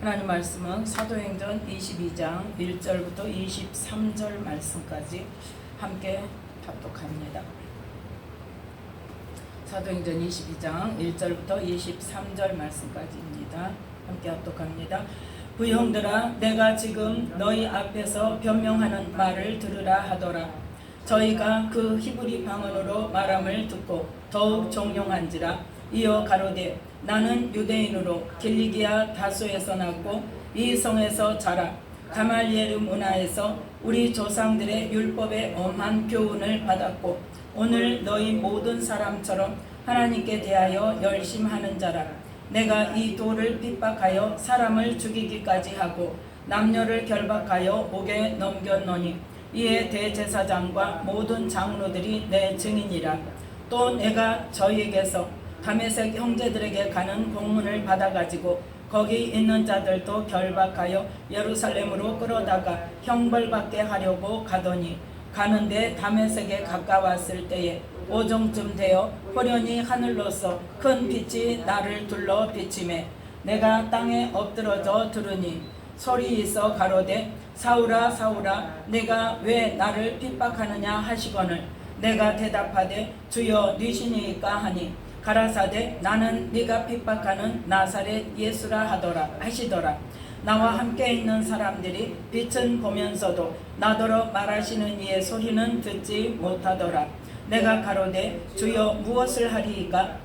하나님 말씀은 사도행전 22장 1절부터 23절 말씀까지 함께 합독합니다. 사도행전 22장 1절부터 23절 말씀까지입니다. 함께 합독합니다. 부형들아, 내가 지금 너희 앞에서 변명하는 말을 들으라 하더라. 저희가 그 히브리 방언으로 말함을 듣고 더욱 종용한지라. 이어 가로되, 나는 유대인으로 길리기아 다소에서 났고 이 성에서 자라 가말리엘 문화에서 우리 조상들의 율법의 엄한 교훈을 받았고 오늘 너희 모든 사람처럼 하나님께 대하여 열심하는 자라. 내가 이 돌을 핍박하여 사람을 죽이기까지 하고 남녀를 결박하여 옥에 넘겼노니 이에 대제사장과 모든 장로들이 내 증인이라. 또 내가 저희에게서 다메섹 형제들에게 가는 공문을 받아가지고 거기 있는 자들도 결박하여 예루살렘으로 끌어다가 형벌받게 하려고 가더니 가는데 다메섹에 가까웠을 때에 오정쯤 되어 호련히 하늘로서 큰 빛이 나를 둘러 비치매 내가 땅에 엎드러져 들으니 소리 있어 가로되, 사울아 사울아, 내가 왜 나를 핍박하느냐 하시거늘 내가 대답하되, 주여 니시니까 하니 가라사대, 나는 네가 핍박하는 나사렛 예수라 하시더라. 나와 함께 있는 사람들이 빛은 보면서도 나더러 말하시는 이의 소리는 듣지 못하더라. 내가 가로되, 주여 무엇을 하리이까?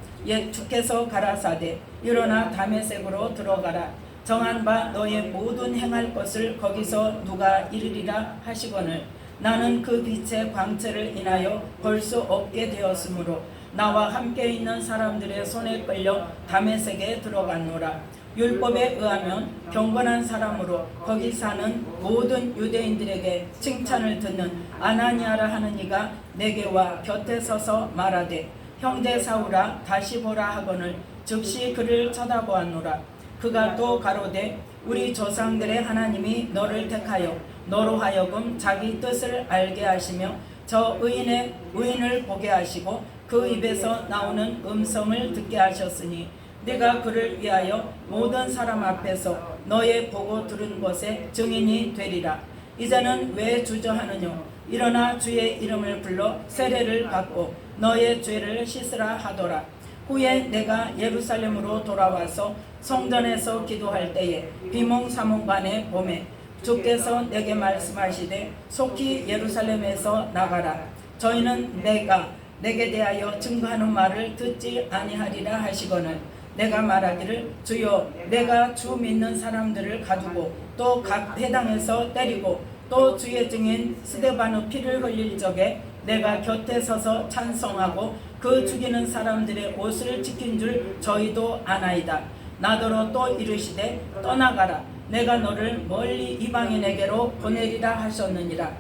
주께서 가라사대, 일어나 다메섹으로 들어가라. 정한 바 너의 모든 행할 것을 거기서 누가 이르리라 하시거늘 나는 그 빛의 광채를 인하여 볼 수 없게 되었으므로 나와 함께 있는 사람들의 손에 끌려 다메섹에 들어갔노라. 율법에 의하면 경건한 사람으로 거기 사는 모든 유대인들에게 칭찬을 듣는 아나니아라 하는 이가 내게 와 곁에 서서 말하되, 형제 사울아 다시 보라 하거늘 즉시 그를 쳐다보았노라. 그가 또 가로되, 우리 조상들의 하나님이 너를 택하여 너로 하여금 자기 뜻을 알게 하시며 저 의인을 보게 하시고 그 입에서 나오는 음성을 듣게 하셨으니 네가 그를 위하여 모든 사람 앞에서 너의 보고 들은 것에 증인이 되리라. 이제는 왜 주저하느냐? 일어나 주의 이름을 불러 세례를 받고 너의 죄를 씻으라 하더라. 후에 내가 예루살렘으로 돌아와서 성전에서 기도할 때에 비몽사몽간에 봄에 주께서 내게 말씀하시되, 속히 예루살렘에서 나가라. 저희는 내게 대하여 증거하는 말을 듣지 아니하리라 하시거늘 내가 말하기를, 주여 내가 주 믿는 사람들을 가두고 또 각 회당에서 때리고 또 주의 증인 스데반의 피를 흘릴 적에 내가 곁에 서서 찬송하고 그 죽이는 사람들의 옷을 지킨 줄 저희도 아나이다. 나더러 또 이르시되, 떠나가라. 내가 너를 멀리 이방인에게로 보내리라 하셨느니라.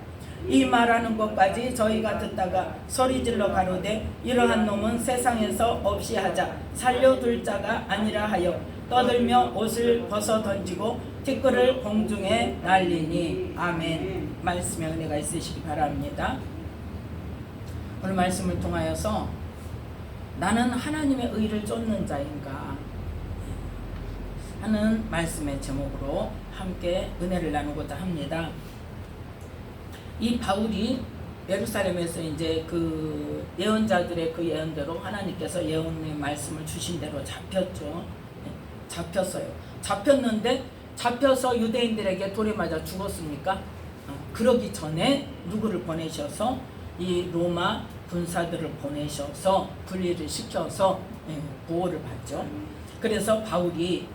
이 말하는 것까지 저희가 듣다가 소리질러 가로되, 이러한 놈은 세상에서 없이 하자. 살려둘 자가 아니라 하여 떠들며 옷을 벗어 던지고 티끌을 공중에 날리니. 아멘. 말씀에 은혜가 있으시기 바랍니다. 오늘 말씀을 통하여서 나는 하나님의 의를 쫓는 자인가 하는 말씀의 제목으로 함께 은혜를 나누고자 합니다. 이 바울이 예루살렘에서 이제 그 예언자들의 그 예언대로 하나님께서 예언의 말씀을 주신 대로 잡혔죠. 잡혔어요. 잡혔는데 잡혀서 유대인들에게 돌에 맞아 죽었습니까? 그러기 전에 누구를 보내셔서 이 로마 군사들을 보내셔서 분리를 시켜서 보호를 받죠. 그래서 바울이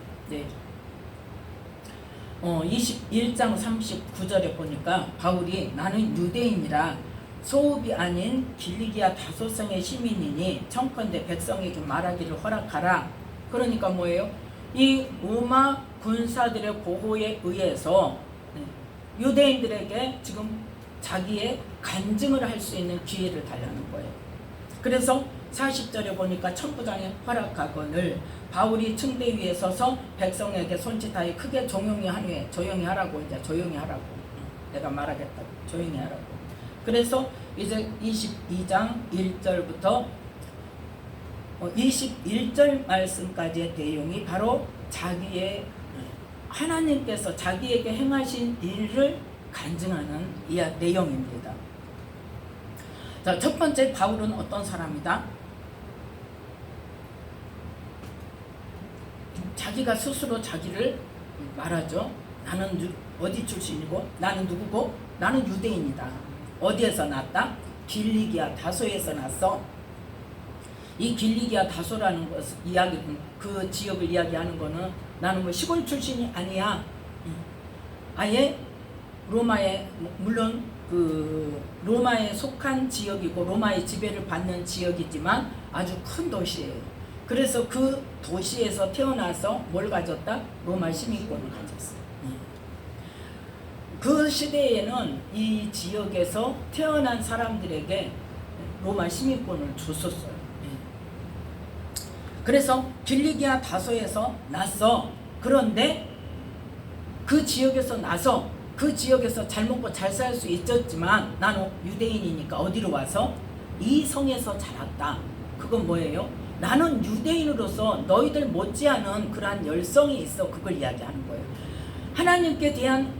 21장 39절에 보니까 바울이 나는 유대인이라 소읍이 아닌 길리기아 다소성의 시민이니 청컨대 백성에게 말하기를 허락하라. 그러니까 뭐예요? 이 로마 군사들의 보호에 의해서 유대인들에게 지금 자기의 간증을 할 수 있는 기회를 달라는 거예요. 그래서 40절에 보니까 천부장에 허락하거늘 바울이 층대 위에 서서 백성에게 손짓하여 크게 조용히 하라고. 내가 말하겠다고. 조용히 하라고. 그래서 이제 22장 1절부터 21절 말씀까지의 내용이 바로 자기의 하나님께서 자기에게 행하신 일을 간증하는 내용입니다. 자, 첫 번째 바울은 어떤 사람이다? 자기가 스스로 자기를 말하죠. 나는 어디 출신이고 나는 누구고 나는 유대인이다. 어디에서 났다? 길리기아 다소에서 났어. 이 길리기아 다소라는 것을 그 지역을 이야기하는 거는 나는 뭐 시골 출신이 아니야. 아예 로마에, 물론 그 로마에 속한 지역이고 로마의 지배를 받는 지역이지만 아주 큰 도시예요. 그래서 그 도시에서 태어나서 뭘 가졌다? 로마 시민권을 가졌어요. 그 시대에는 이 지역에서 태어난 사람들에게 로마 시민권을 줬었어요. 그래서 길리기아 다소에서 났어. 그런데 그 지역에서 나서 그 지역에서 잘 먹고 잘 살 수 있었지만 나는 유대인이니까 어디로 와서 이 성에서 자랐다. 그건 뭐예요? 나는 유대인으로서 너희들 못지않은 그러한 열성이 있어. 그걸 이야기하는 거예요. 하나님께 대한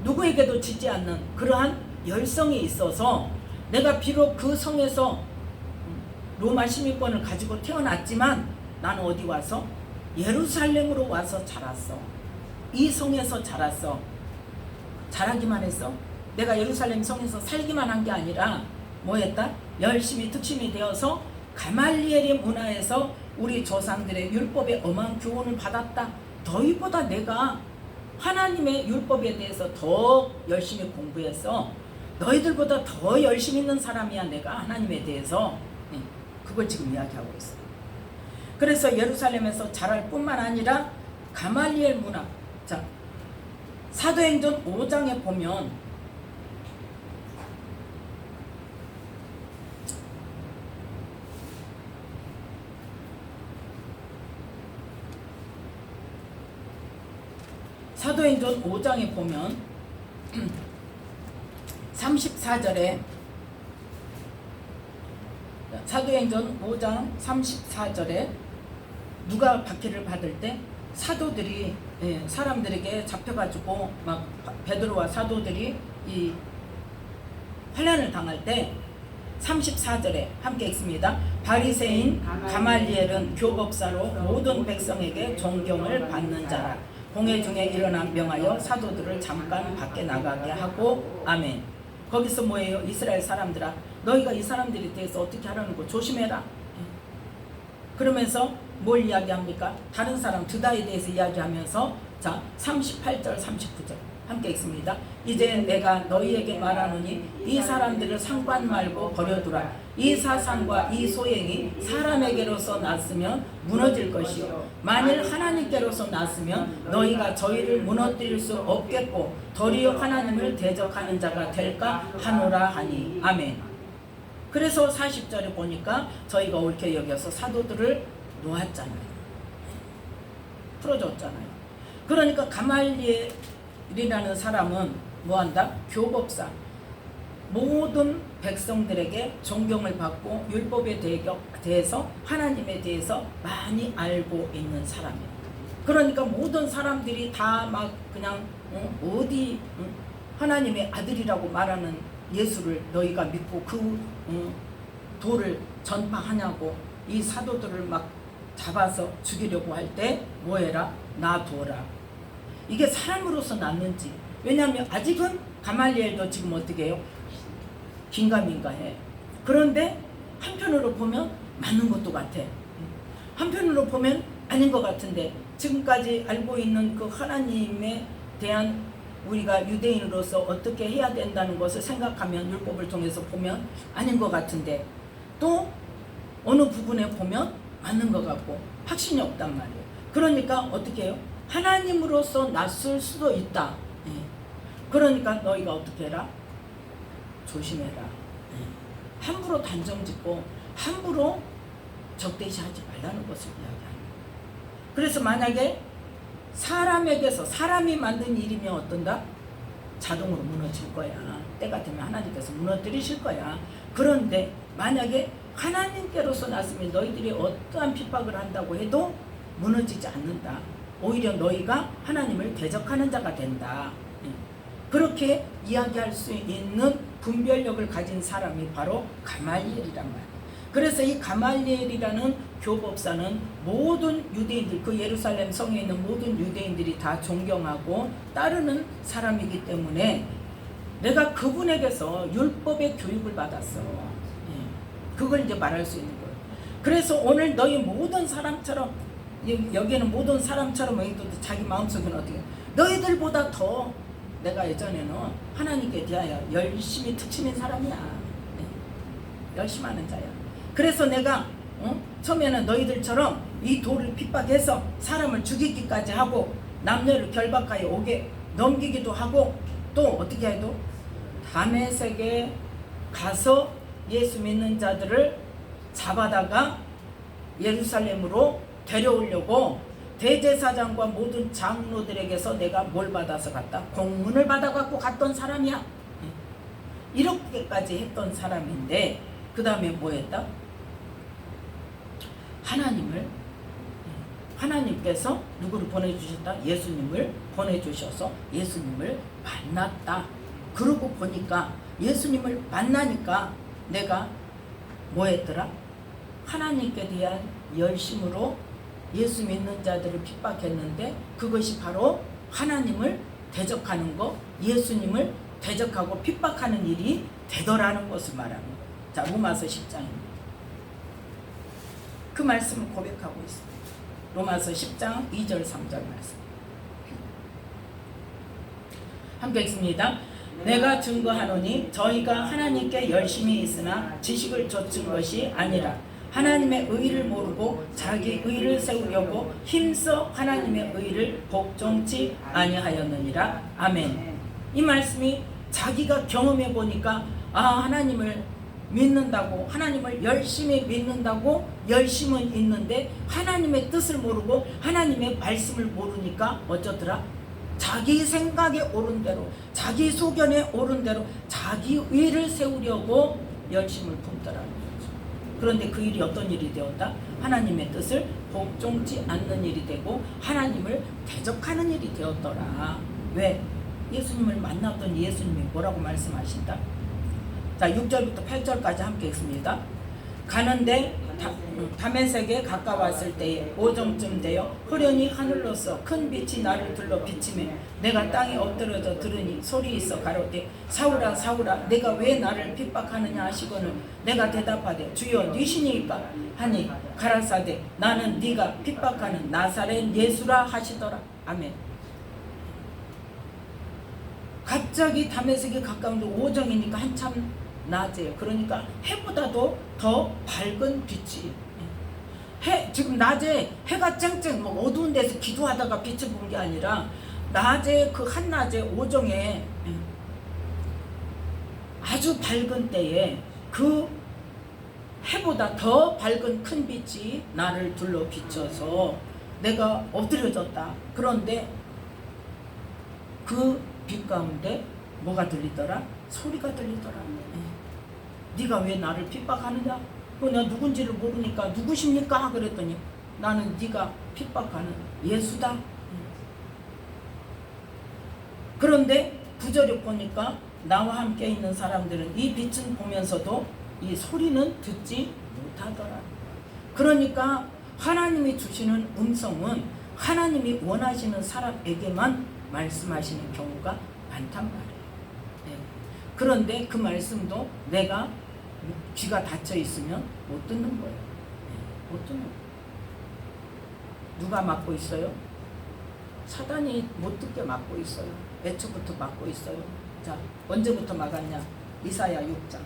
누구에게도 지지 않는 그러한 열성이 있어서 내가 비록 그 성에서 로마 시민권을 가지고 태어났지만 나는 어디 와서? 예루살렘으로 와서 자랐어. 이 성에서 자랐어. 자라기만 했어. 내가 예루살렘 성에서 살기만 한 게 아니라 뭐 했다? 열심히 특심이 되어서 가말리엘의 문화에서 우리 조상들의 율법의 엄한 교훈을 받았다. 너희보다 내가 하나님의 율법에 대해서 더 열심히 공부했어. 너희들보다 더 열심히 있는 사람이야 내가 하나님에 대해서. 그걸 지금 이야기하고 있어. 그래서 예루살렘에서 자랄 뿐만 아니라 가말리엘 문화. 자, 사도행전 5장에 보면 사도행전 5장에 보면 34절에 사도행전 5장 34절에 누가 박해를 받을 때 사도들이 사람들에게 잡혀가지고 막 베드로와 사도들이 이 환난을 당할 때 34절에 함께 읽습니다. 바리새인 가말리엘은 교법사로 모든 백성에게 존경을 받는 자라. 공회 중에 일어난 명하여 사도들을 잠깐 밖에 나가게 하고 아멘. 거기서 뭐예요? 이스라엘 사람들아 너희가 이 사람들에 대해서 어떻게 하라는 거 조심해라. 그러면서 뭘 이야기합니까? 다른 사람 드다에 대해서 이야기하면서 자 38절 39절 함께 읽습니다. 이제 내가 너희에게 말하노니 이 사람들을 상관 말고 버려두라. 이 사상과 이 소행이 사람에게로서 났으면 무너질 것이요 만일 하나님께로서 났으면 너희가 저희를 무너뜨릴 수 없겠고 도리어 하나님을 대적하는 자가 될까 하노라 하니 아멘. 그래서 40절에 보니까 저희가 옳게 여겨서 사도들을 놓았잖아요. 풀어줬잖아요. 그러니까 가말리엘이라는 사람은 뭐한다? 교법사. 모든 백성들에게 존경을 받고 율법에 대해서 하나님에 대해서 많이 알고 있는 사람이에요. 그러니까 모든 사람들이 다 막 그냥 어디 하나님의 아들이라고 말하는 예수를 너희가 믿고 그 도를 전파하냐고 이 사도들을 막 잡아서 죽이려고 할 때 뭐해라? 놔둬라. 이게 사람으로서 낫는지. 왜냐하면 아직은 가말리엘도 지금 어떻게 해요? 긴가민가해. 그런데 한편으로 보면 맞는 것도 같아. 한편으로 보면 아닌 것 같은데 지금까지 알고 있는 그 하나님에 대한 우리가 유대인으로서 어떻게 해야 된다는 것을 생각하면 율법을 통해서 보면 아닌 것 같은데 또 어느 부분에 보면 맞는 것 같고 확신이 없단 말이에요. 그러니까 어떻게 해요? 하나님으로서 낯설 수도 있다. 그러니까 너희가 어떻게 해라? 조심해라. 함부로 단정짓고 함부로 적대시하지 말라는 것을 이야기합니다. 그래서 만약에 사람에게서 사람이 만든 일이면 어떤가? 자동으로 무너질 거야. 때가 되면 하나님께서 무너뜨리실 거야. 그런데 만약에 하나님께로서 났으면 너희들이 어떠한 핍박을 한다고 해도 무너지지 않는다. 오히려 너희가 하나님을 대적하는 자가 된다. 그렇게 이야기할 수 있는 분별력을 가진 사람이 바로 가말리엘이란 말이에요. 그래서 이 가말리엘이라는 교법사는 모든 유대인들, 그 예루살렘 성에 있는 모든 유대인들이 다 존경하고 따르는 사람이기 때문에 내가 그분에게서 율법의 교육을 받았어. 그걸 이제 말할 수 있는 거예요. 그래서 오늘 너희 모든 사람처럼, 여기에는 모든 사람처럼 여기도 자기 마음속에는 어떻게, 너희들보다 더 내가 예전에는 하나님께 대하여 열심히 특심인 사람이야. 열심히 하는 자야. 그래서 내가 처음에는 너희들처럼 이 돌을 핍박해서 사람을 죽이기까지 하고 남녀를 결박하여 오게 넘기기도 하고, 또 어떻게 해도 다메섹에 가서 예수 믿는 자들을 잡아다가 예루살렘으로 데려오려고 대제사장과 모든 장로들에게서 내가 뭘 받아서 갔다? 공문을 받아갖고 갔던 사람이야. 이렇게까지 했던 사람인데 그 다음에 뭐 했다? 하나님께서 누구를 보내주셨다? 예수님을 보내주셔서 예수님을 만났다. 그러고 보니까 예수님을 만나니까 내가 뭐 했더라? 하나님께 대한 열심으로 예수 믿는 자들을 핍박했는데 그것이 바로 하나님을 대적하는 거, 예수님을 대적하고 핍박하는 일이 되더라는 것을 말하는 거예요. 자, 로마서 10장입니다. 그 말씀을 고백하고 있습니다. 로마서 10장 2절 3절 말씀 함께 읽습니다. 내가 증거하노니 저희가 하나님께 열심히 있으나 지식을 좇은 것이 아니라 하나님의 의를 모르고 자기 의를 세우려고 힘써 하나님의 의를 복종치 아니하였느니라. 아멘. 이 말씀이 자기가 경험해 보니까 하나님을 믿는다고, 하나님을 열심히 믿는다고 열심은 있는데 하나님의 뜻을 모르고 하나님의 말씀을 모르니까 어쩌더라? 자기 생각에 옳은 대로, 자기 소견에 옳은 대로 자기 의를 세우려고 열심을 품더라는 거죠. 그런데 그 일이 어떤 일이 되었다? 하나님의 뜻을 복종치 않는 일이 되고 하나님을 대적하는 일이 되었더라. 왜? 예수님을 만났던 예수님이 뭐라고 말씀하신다? 자, 6절부터 8절까지 함께 읽습니다. 가는데 다메섹에 가까웠을 때에 오정쯤 되어 호련히 하늘로서 큰 빛이 나를 둘러 비치매 내가 땅에 엎드려져 들으니 소리 있어 가로되 사울아 사울아 내가 왜 나를 핍박하느냐 하시거늘 내가 대답하되 주여 니시니까 하니 가라사대 나는 네가 핍박하는 나사렛 예수라 하시더라. 아멘. 갑자기 다메섹에 가까운데 오정이니까 한참 낮에요. 그러니까 해보다도 더 밝은 빛이, 지금 낮에 해가 쨍쨍 어두운 데서 기도하다가 빛을 본 게 아니라 낮에 그 한낮에 오정에 아주 밝은 때에 그 해보다 더 밝은 큰 빛이 나를 둘러 비춰서 내가 엎드려졌다. 그런데 그 빛 가운데 뭐가 들리더라? 소리가 들리더라. 네가 왜 나를 핍박하느냐? 내가 누군지를 모르니까 누구십니까? 그랬더니 나는 네가 핍박하는 예수다. 그런데 구절에 보니까 나와 함께 있는 사람들은 이 빛은 보면서도 이 소리는 듣지 못하더라. 그러니까 하나님이 주시는 음성은 하나님이 원하시는 사람에게만 말씀하시는 경우가 많단 말이에요. 그런데 그 말씀도 내가 귀가 닫혀 있으면 못 듣는 거예요. 못 듣는 거예요. 누가 막고 있어요? 사단이 못 듣게 막고 있어요. 애초부터 막고 있어요. 자, 언제부터 막았냐? 이사야 6장.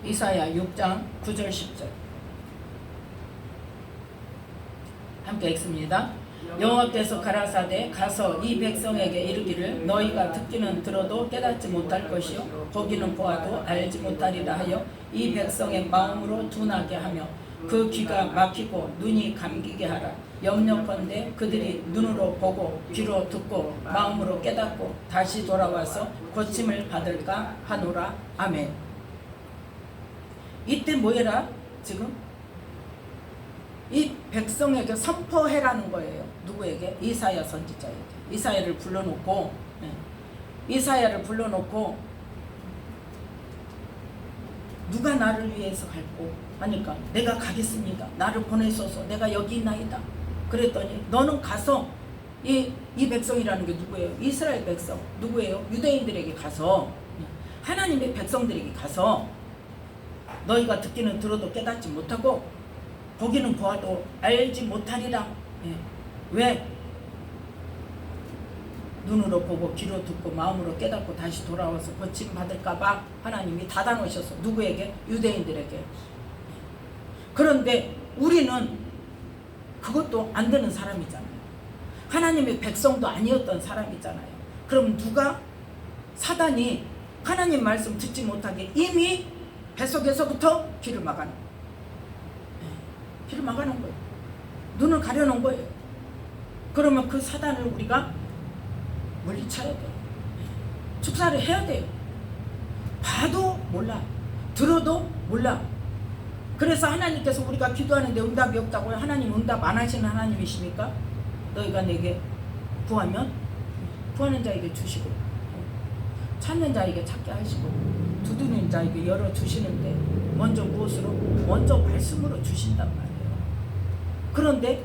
이사야 6장 9절 10절 함께 읽습니다. 여호와께서 가라사대 가서 이 백성에게 이르기를 너희가 듣기는 들어도 깨닫지 못할 것이요 보기는 보아도 알지 못하리라 하여 이 백성의 마음으로 둔하게 하며 그 귀가 막히고 눈이 감기게 하라. 염려컨대 그들이 눈으로 보고 귀로 듣고 마음으로 깨닫고 다시 돌아와서 고침을 받을까 하노라. 아멘. 이때 뭐해라? 지금 이 백성에게 선포해라는 거예요. 누구에게? 이사야 선지자에게. 이사야를 불러놓고 이사야를 불러놓고 누가 나를 위해서 갈고 하니까 내가 가겠습니다. 나를 보내소서. 내가 여기 있나이다. 그랬더니 너는 가서 이 백성이라는 게 누구예요? 이스라엘 백성. 누구예요? 유대인들에게 가서 하나님의 백성들에게 가서 너희가 듣기는 들어도 깨닫지 못하고 보기는 보아도 알지 못하리라. 왜? 눈으로 보고 귀로 듣고 마음으로 깨닫고 다시 돌아와서 고침 받을까봐 하나님이 닫아놓으셔서 누구에게? 유대인들에게. 그런데 우리는 그것도 안 되는 사람이잖아요. 하나님의 백성도 아니었던 사람이잖아요. 그럼 누가? 사단이 하나님 말씀 듣지 못하게 이미 뱃속에서부터 귀를 막아놓은 거예요. 귀를 막아놓은 거예요. 눈을 가려놓은 거예요. 그러면 그 사단을 우리가 물리쳐야 돼요. 축사를 해야 돼요. 봐도 몰라. 들어도 몰라. 그래서 하나님께서 우리가 기도하는데 응답이 없다고요? 하나님 응답 안 하시는 하나님이십니까? 너희가 내게 구하면 구하는 자에게 주시고 찾는 자에게 찾게 하시고 두드리는 자에게 열어주시는데 먼저 무엇으로? 먼저 말씀으로 주신단 말이에요. 그런데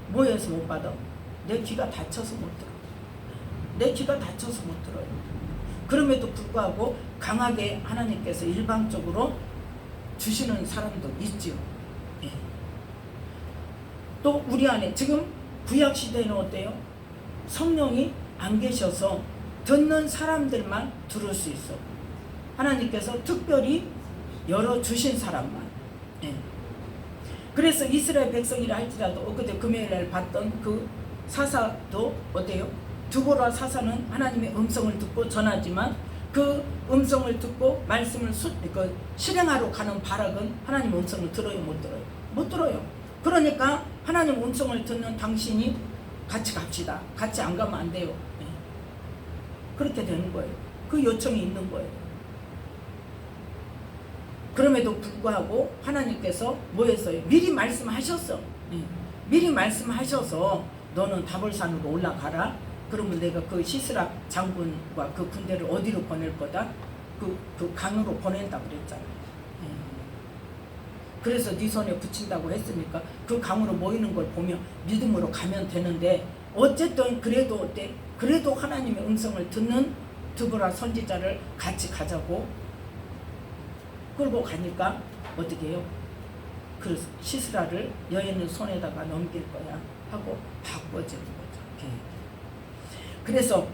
뭐해서 못 받아? 내 귀가 닫혀서 못 들어. 내 귀가 닫혀서 못 들어요. 그럼에도 불구하고 강하게 하나님께서 일방적으로 주시는 사람도 있지요. 또 우리 안에 지금 구약시대에는 어때요? 성령이 안 계셔서 듣는 사람들만 들을 수 있어. 하나님께서 특별히 열어주신 사람만. 그래서 이스라엘 백성이라 할지라도 엊그제 금요일날 봤던 그 사사도 어때요? 드보라 사사는 하나님의 음성을 듣고 전하지만 그 음성을 듣고 말씀을 실행하러 가는 바락은 하나님 음성을 들어요? 못 들어요? 못 들어요. 그러니까 하나님 음성을 듣는 당신이 같이 갑시다. 같이 안 가면 안 돼요. 그렇게 되는 거예요. 그 요청이 있는 거예요. 그럼에도 불구하고 하나님께서 뭐 했어요? 미리 말씀하셨어. 미리 말씀하셔서 너는 다볼산으로 올라가라. 그러면 내가 그 시스라 장군과 그 군대를 어디로 보낼 거다? 그 강으로 보낸다 그랬잖아요. 그래서 네 손에 붙인다고 했으니까 그 강으로 모이는 걸 보면 믿음으로 가면 되는데 어쨌든 그래도 어때? 그래도 하나님의 음성을 듣는 드보라 선지자를 같이 가자고 끌고 가니까 어떻게 해요? 그 시스라를 여인의 손에다가 넘길 거야 하고 바꿔지는 거죠. 그래서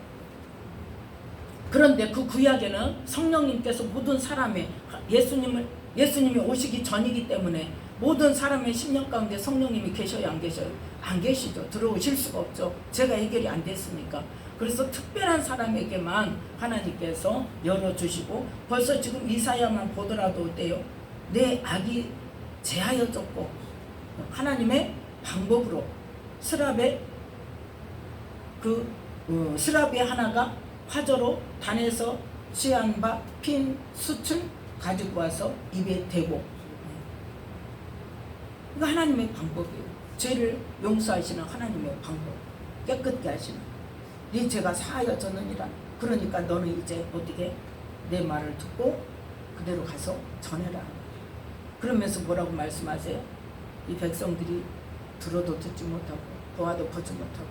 그런데 그 구약에는 성령님께서 모든 사람의 예수님이 오시기 전이기 때문에 모든 사람의 심령 가운데 성령님이 계셔요? 안 계셔요? 안 계시죠. 들어오실 수가 없죠. 제가 해결이 안 됐으니까. 그래서 특별한 사람에게만 하나님께서 열어주시고 벌써 지금 이사야만 보더라도 어때요? 내 악이 제하여졌고 하나님의 방법으로 스랍의 스랍의 하나가 화저로 단에서 취한 바 핀 숯을 가지고 와서 입에 대고 이거 하나님의 방법이에요. 죄를 용서하시는 하나님의 방법. 깨끗게 하시는. 네 죄가 사하여졌느니라. 그러니까 너는 이제 어떻게 내 말을 듣고 그대로 가서 전해라. 그러면서 뭐라고 말씀하세요? 이 백성들이 들어도 듣지 못하고 보아도 보지 못하고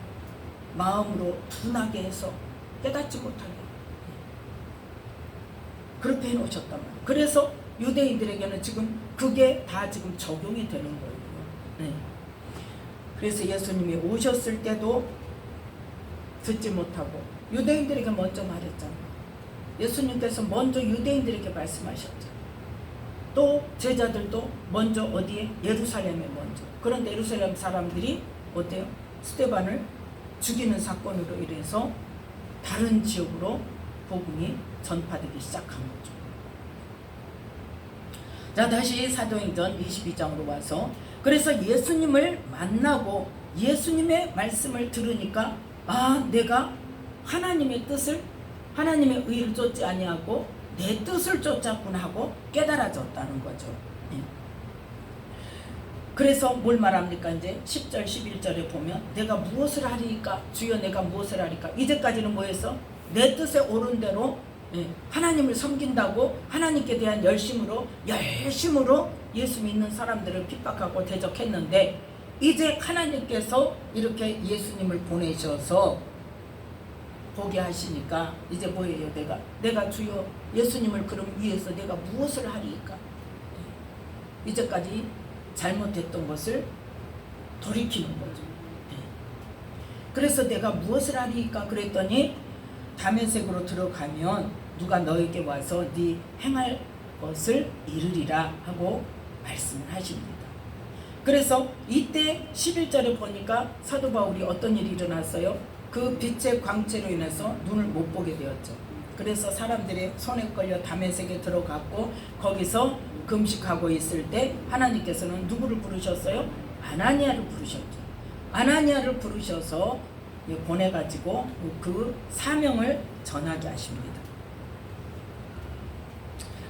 마음으로 둔하게 해서 깨닫지 못하게 그렇게 해놓으셨단 말이에요. 그래서 유대인들에게는 지금 그게 다 지금 적용이 되는 거예요. 그래서 예수님이 오셨을 때도 듣지 못하고 유대인들에게 먼저 말했잖아요. 예수님께서 먼저 유대인들에게 말씀하셨죠. 또 제자들도 먼저 어디에? 예루살렘에 먼저. 그런데 예루살렘 사람들이 어때요? 스데반을 죽이는 사건으로 인해서 다른 지역으로 복음이 전파되기 시작한 거죠. 자, 다시 사도행전 22장으로 와서 그래서 예수님을 만나고 예수님의 말씀을 들으니까 내가 하나님의 뜻을 하나님의 의를 쫓지 아니하고 내 뜻을 쫓았구나 하고 깨달아졌다는 거죠. 그래서 뭘 말합니까? 이제 10절 11절에 보면 내가 무엇을 하리까? 주여 내가 무엇을 하리까? 이제까지는 뭐였어? 내 뜻에 옳은 대로 하나님을 섬긴다고 하나님께 대한 열심으로 예수 믿는 사람들을 핍박하고 대적했는데, 이제 하나님께서 이렇게 예수님을 보내셔서 보게 하시니까 이제 뭐예요? 내가 주여 예수님을 그럼 위해서 내가 무엇을 하리까? 이제까지 잘못했던 것을 돌이키는 거죠. 그래서 내가 무엇을 하리까 그랬더니, 다메섹으로 들어가면 누가 너에게 와서 네 행할 것을 이르리라 하고 말씀을 하십니다. 그래서 이때 11절에 보니까 사도 바울이 어떤 일이 일어났어요? 그 빛의 광채로 인해서 눈을 못 보게 되었죠. 그래서 사람들의 손에 걸려 다메섹에 들어갔고, 거기서 금식하고 있을 때 하나님께서는 누구를 부르셨어요? 아나니아를 부르셨죠. 아나니아를 부르셔서 보내가지고 그 사명을 전하게 하십니다.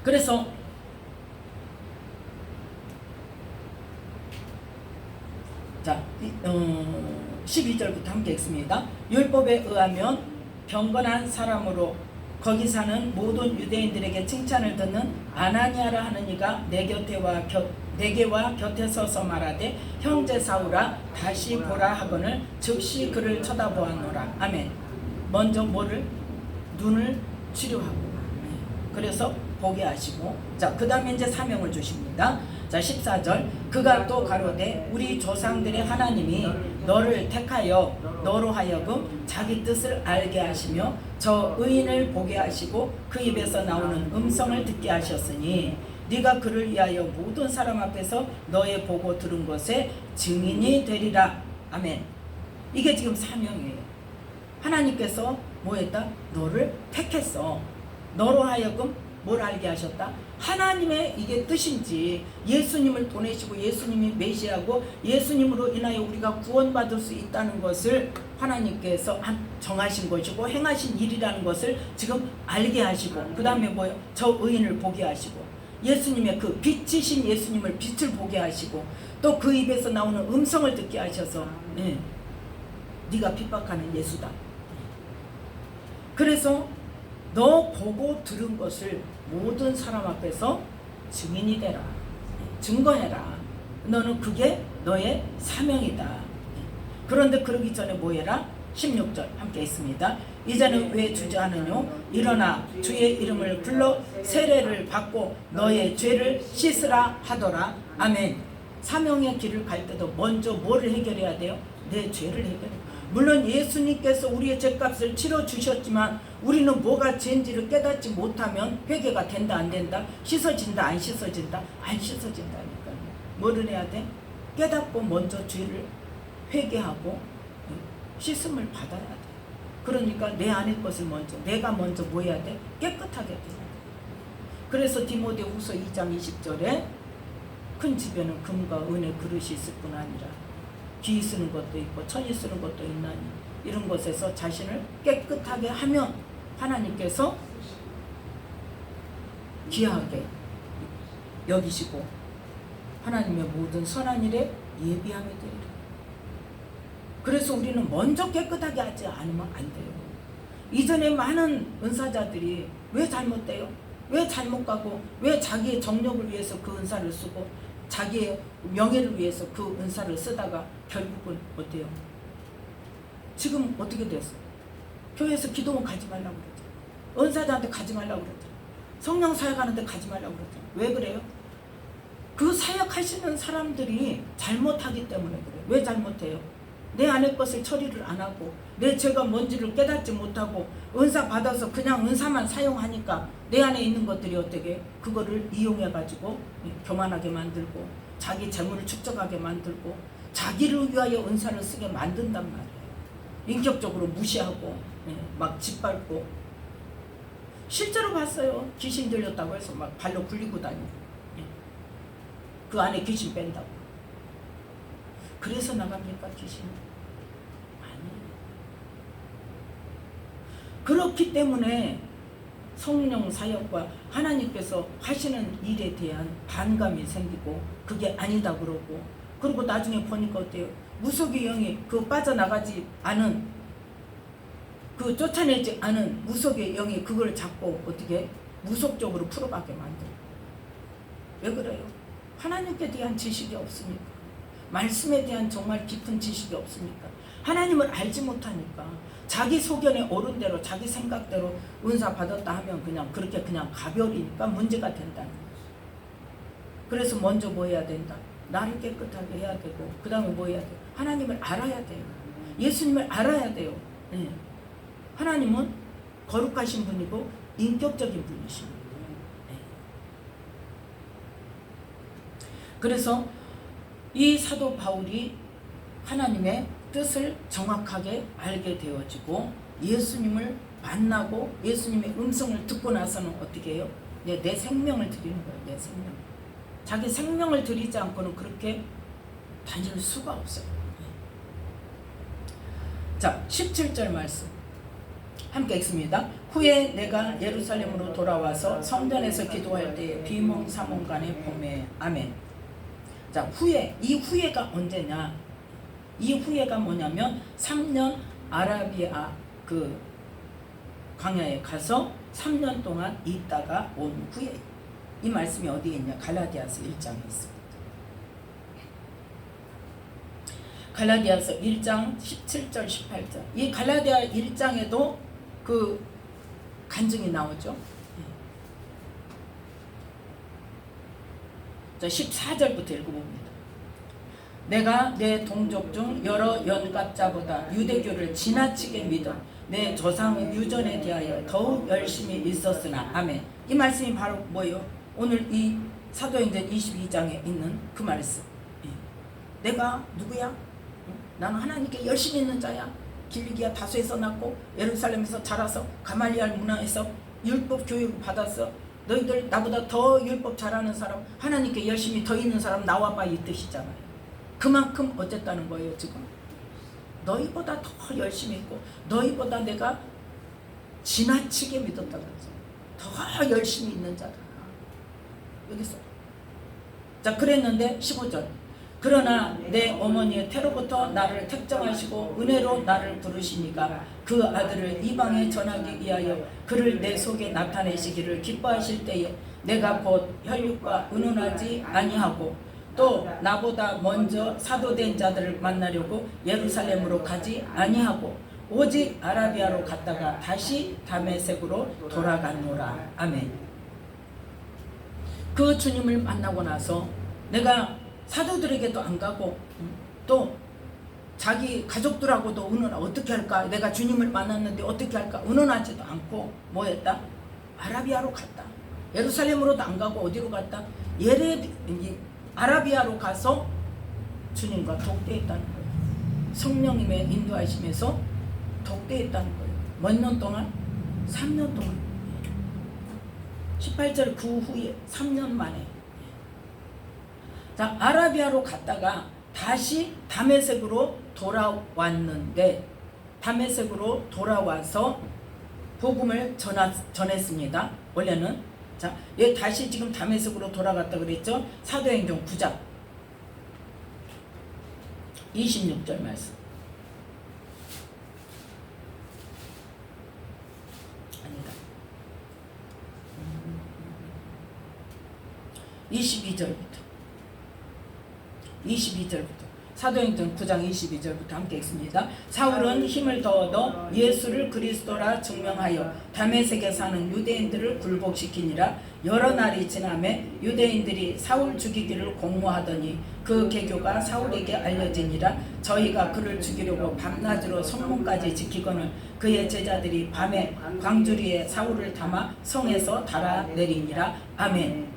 그래서 자, 12절부터 함께 읽습니다. 율법에 의하면 경건한 사람으로 거기 사는 모든 유대인들에게 칭찬을 듣는 아나니아라 하는 이가 내게와 곁에 서서 말하되, 형제 사울아 다시 보라 하거늘 즉시 그를 쳐다보았노라. 아멘. 먼저 뭐를? 눈을 치료하고, 그래서 보게 하시고, 자, 그 다음에 이제 사명을 주십니다. 자, 14절, 그가 또 가로되 우리 조상들의 하나님이 너를 택하여 너로 하여금 자기 뜻을 알게 하시며 저 의인을 보게 하시고 그 입에서 나오는 음성을 듣게 하셨으니 네가 그를 위하여 모든 사람 앞에서 너의 보고 들은 것에 증인이 되리라. 아멘. 이게 지금 사명이에요. 하나님께서 뭐 했다? 너를 택했어. 너로 하여금 뭘 알게 하셨다? 하나님의 이게 뜻인지, 예수님을 보내시고 예수님이 메시아고 예수님으로 인하여 우리가 구원받을 수 있다는 것을 하나님께서 정하신 것이고 행하신 일이라는 것을 지금 알게 하시고, 그 다음에 뭐예요? 저 의인을 보게 하시고, 예수님의 그 빛이신 예수님을 빛을 보게 하시고, 또 그 입에서 나오는 음성을 듣게 하셔서 네가 핍박하는 예수다. 그래서 너 보고 들은 것을 모든 사람 앞에서 증인이 되라. 증거해라. 너는 그게 너의 사명이다. 그런데 그러기 전에 뭐 해라? 16절 함께 있습니다. 이제는 왜 주저하느뇨? 일어나 주의 이름을 불러 세례를 받고 너의 죄를 씻으라 하더라. 아멘. 사명의 길을 갈 때도 먼저 뭐를 해결해야 돼요? 내 죄를 해결해. 물론 예수님께서 우리의 죄값을 치러주셨지만 우리는 뭐가 죄인지를 깨닫지 못하면 회개가 된다 안 된다? 씻어진다 안 씻어진다? 안 씻어진다니까요. 뭐를 해야 돼? 깨닫고 먼저 죄를 회개하고 씻음을 받아야 돼. 그러니까 내 안의 것을 먼저, 내가 먼저 뭐 해야 돼? 깨끗하게 돼야 돼. 그래서 디모데후서 2장 20절에 큰 집에는 금과 은의 그릇이 있을 뿐 아니라 귀 쓰는 것도 있고 천이 쓰는 것도 있나니 이런 것에서 자신을 깨끗하게 하면 하나님께서 귀하게 여기시고 하나님의 모든 선한 일에 예비하게 되리라. 그래서 우리는 먼저 깨끗하게 하지 않으면 안 돼요. 이전에 많은 은사자들이 왜 잘못돼요? 왜 잘못 가고 왜 자기의 정력을 위해서 그 은사를 쓰고 자기의 명예를 위해서 그 은사를 쓰다가 결국은 어때요? 지금 어떻게 됐어? 교회에서 기도원 가지 말라고 그랬죠. 은사자한테 가지 말라고 그랬죠. 성령 사역하는데 가지 말라고 그랬죠. 왜 그래요? 그 사역하시는 사람들이 잘못하기 때문에 그래요. 왜 잘못해요? 내 안의 것을 처리를 안 하고 내 죄가 뭔지를 깨닫지 못하고 은사 받아서 그냥 은사만 사용하니까 내 안에 있는 것들이 어떻게 그거를 이용해가지고 교만하게 만들고 자기 재물을 축적하게 만들고 자기를 위하여 은사를 쓰게 만든단 말이에요. 인격적으로 무시하고 막 짓밟고 실제로 봤어요. 귀신 들렸다고 해서 막 발로 굴리고 다니고 그 안에 귀신 뺀다고. 그래서 나갑니까 귀신? 아니에요. 그렇기 때문에 성령 사역과 하나님께서 하시는 일에 대한 반감이 생기고 그게 아니다 그러고, 그리고 나중에 보니까 어때요? 무속의 영이 그 빠져나가지 않은, 그 쫓아내지 않은 무속의 영이 그걸 잡고 어떻게 무속적으로 풀어가게 만들어요. 왜 그래요? 하나님께 대한 지식이 없으니까. 말씀에 대한 정말 깊은 지식이 없으니까. 하나님을 알지 못하니까. 자기 소견에 옳은 대로 자기 생각대로 은사 받았다 하면 그냥 그렇게 그냥 가벼리니까 문제가 된다는 거죠. 그래서 먼저 뭐 해야 된다? 나를 깨끗하게 해야 되고, 그 다음에 뭐 해야 돼요? 하나님을 알아야 돼요. 예수님을 알아야 돼요. 네. 하나님은 거룩하신 분이고 인격적인 분이십니다. 네. 그래서 이 사도 바울이 하나님의 뜻을 정확하게 알게 되어지고 예수님을 만나고 예수님의 음성을 듣고 나서는 어떻게 해요? 내 생명을 드리는 거예요. 내 생명. 자기 생명을 드리지 않고는 그렇게 다닐 수가 없어요. 자, 17절 말씀 함께 읽습니다. 후에 내가 예루살렘으로 돌아와서 성전에서 기도할 때에 비몽사몽간에 보매. 아멘. 자, 후에, 이 후에가 언제냐? 이 후에가 뭐냐면 3년 아라비아 그 광야에 가서 3년 동안 있다가 온 후에. 이 말씀이 어디에 있냐? 갈라디아서 1장에 있습니다. 갈라디아서 1장 17절 18절. 이 갈라디아 1장에도 그 간증이 나오죠. 자, 14절부터 읽어봅니다. 내가 내 동족 중 여러 연갑자보다 유대교를 지나치게 믿어 내 조상의 유전에 대하여 더욱 열심히 있었으나. 아멘. 이 말씀이 바로 뭐예요? 오늘 이 사도행전 22장에 있는 그 말씀. 내가 누구야? 나는 하나님께 열심히 있는 자야. 길리기아 다소에서 났고 예루살렘에서 자라서 가말리알 문화에서 율법 교육을 받았어. 너희들 나보다 더 율법 잘하는 사람, 하나님께 열심히 더 있는 사람 나와봐, 이 뜻이잖아요. 그만큼 어쨌다는 거예요. 지금 너희보다 더 열심히 있고 너희보다 내가 지나치게 믿었다 그러죠. 더 열심히 있는 자다. 여기서 자, 그랬는데 15절. 그러나 내 어머니의 태로부터 나를 택정하시고 은혜로 나를 부르시니까 그 아들을 이방에 전하기 위하여 그를 내 속에 나타내시기를 기뻐하실 때에 내가 곧 혈육과 의논하지 아니하고 또 나보다 먼저 사도된 자들을 만나려고 예루살렘으로 가지 아니하고 오직 아라비아로 갔다가 다시 다메섹으로 돌아갔노라. 아멘. 그 주님을 만나고 나서 내가 사도들에게도 안 가고 또 자기 가족들하고도 어떻게 할까? 내가 주님을 만났는데 어떻게 할까? 의논하지도 않고 뭐 했다? 아라비아로 갔다. 예루살렘으로도 안 가고 어디로 갔다? 아라비아로 가서 주님과 독대했다는 거예요. 성령님의 인도하심에서 독대했다는 거예요. 몇 년 동안? 3년 동안. 18절 그 후에 3년 만에. 자, 아라비아로 갔다가 다시 다메섹으로 돌아왔는데 다메섹으로 돌아와서 복음을 전했습니다. 원래는 자, 얘 다시 지금 다메섹으로 돌아갔다 그랬죠? 사도행전 9장 26절 말씀. 아니다. 22절부터 사도행전 9장 22절부터 함께 읽습니다. 사울은 힘을 더 얻어 예수를 그리스도라 증명하여 다메섹에 사는 유대인들을 굴복시키니라. 여러 날이 지나매 유대인들이 사울 죽이기를 공모하더니 그 계교가 사울에게 알려지니라. 저희가 그를 죽이려고 밤낮으로 성문까지 지키거늘 그의 제자들이 밤에 광주리에 사울을 담아 성에서 달아내리니라. 아멘.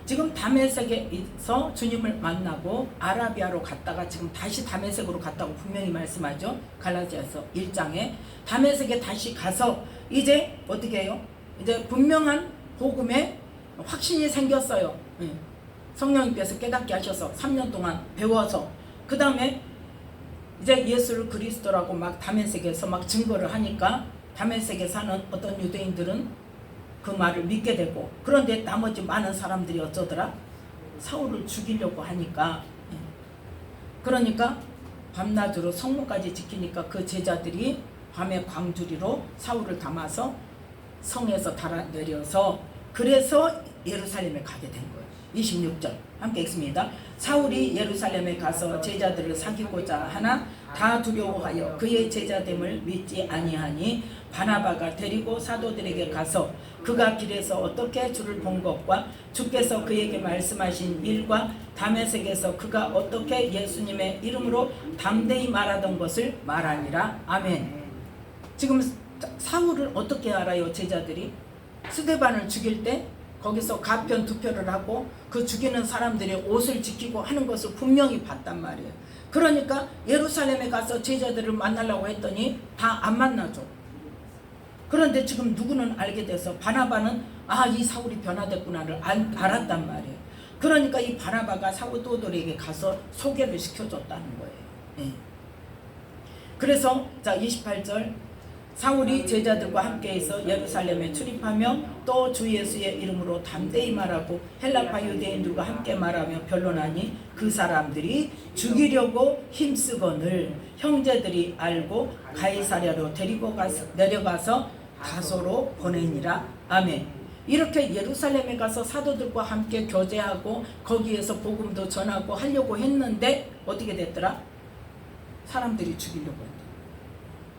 지금 다메섹에서 주님을 만나고 아라비아로 갔다가 지금 다시 다메섹으로 갔다고 분명히 말씀하죠. 갈라디아서 1장에 다메섹에 다시 가서 이제 어떻게 해요? 이제 분명한 복음에 확신이 생겼어요. 성령님께서 깨닫게 하셔서 3년 동안 배워서 그 다음에 이제 예수를 그리스도라고 막 다메섹에서 막 증거를 하니까 다메섹에 사는 어떤 유대인들은 그 말을 믿게 되고, 그런데 나머지 많은 사람들이 어쩌더라? 사울을 죽이려고 하니까, 그러니까 밤낮으로 성문까지 지키니까 그 제자들이 밤에 광주리로 사울을 담아서 성에서 달아내려서, 그래서 예루살렘에 가게 된 거예요. 26절 함께 읽습니다. 사울이 예루살렘에 가서 제자들을 사귀고자 하나 다 두려워하여 그의 제자됨을 믿지 아니하니 바나바가 데리고 사도들에게 가서 그가 길에서 어떻게 주를 본 것과 주께서 그에게 말씀하신 일과 다메섹에서 그가 어떻게 예수님의 이름으로 담대히 말하던 것을 말하니라. 아멘. 지금 사울을 어떻게 알아요? 제자들이 스데반을 죽일 때 거기서 가편 투표를 하고 그 죽이는 사람들의 옷을 지키고 하는 것을 분명히 봤단 말이에요. 그러니까 예루살렘에 가서 제자들을 만나려고 했더니 다 안 만나죠. 그런데 지금 누구는 알게 돼서 바나바는 이 사울이 변화됐구나를 알았단 말이에요. 그러니까 이 바나바가 사도들에게 가서 소개를 시켜줬다는 거예요. 예. 그래서 자 28절 사울이 제자들과 함께해서 예루살렘에 출입하며 또 주 예수의 이름으로 담대히 말하고 헬라파 유대인들과 함께 말하며 변론하니 그 사람들이 죽이려고 힘쓰거늘 형제들이 알고 가이사랴로 내려가서 다소로 보내니라. 아멘. 이렇게 예루살렘에 가서 사도들과 함께 교제하고 거기에서 복음도 전하고 하려고 했는데 어떻게 됐더라? 사람들이 죽이려고 했다.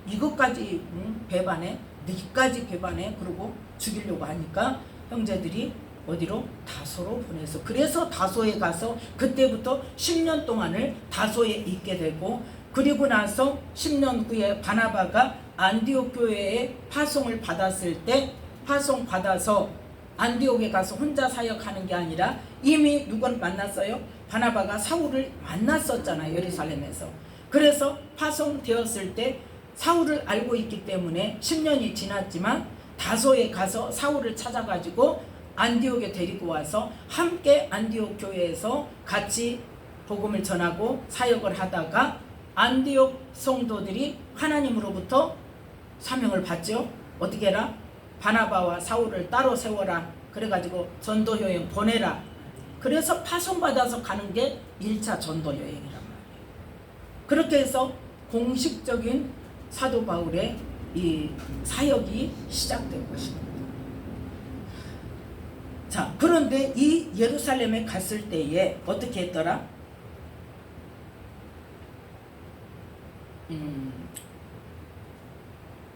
이것까지 배반해, 니까지 배반해, 그러고 죽이려고 하니까 형제들이 어디로? 다소로 보내서, 그래서 다소에 가서 그때부터 10년 동안을 다소에 있게 되고, 그리고 나서 10년 후에 바나바가 안디옥 교회에 파송을 받았을 때 파송 받아서 안디옥에 가서 혼자 사역하는 게 아니라 이미 누구를 만났어요? 바나바가 사울을 만났었잖아요, 예루살렘에서. 그래서 파송되었을 때 사울을 알고 있기 때문에 10년이 지났지만 다소에 가서 사울을 찾아가지고 안디옥에 데리고 와서 함께 안디옥 교회에서 같이 복음을 전하고 사역을 하다가 안디옥 성도들이 하나님으로부터 사명을 받죠. 어떻게 해라? 바나바와 사울을 따로 세워라. 그래가지고 전도 여행 보내라. 그래서 파송받아서 가는 게 1차 전도 여행이란 말이에요. 그렇게 해서 공식적인 사도 바울의 이 사역이 시작된 것입니다. 자, 그런데 이 예루살렘에 갔을 때에 어떻게 했더라?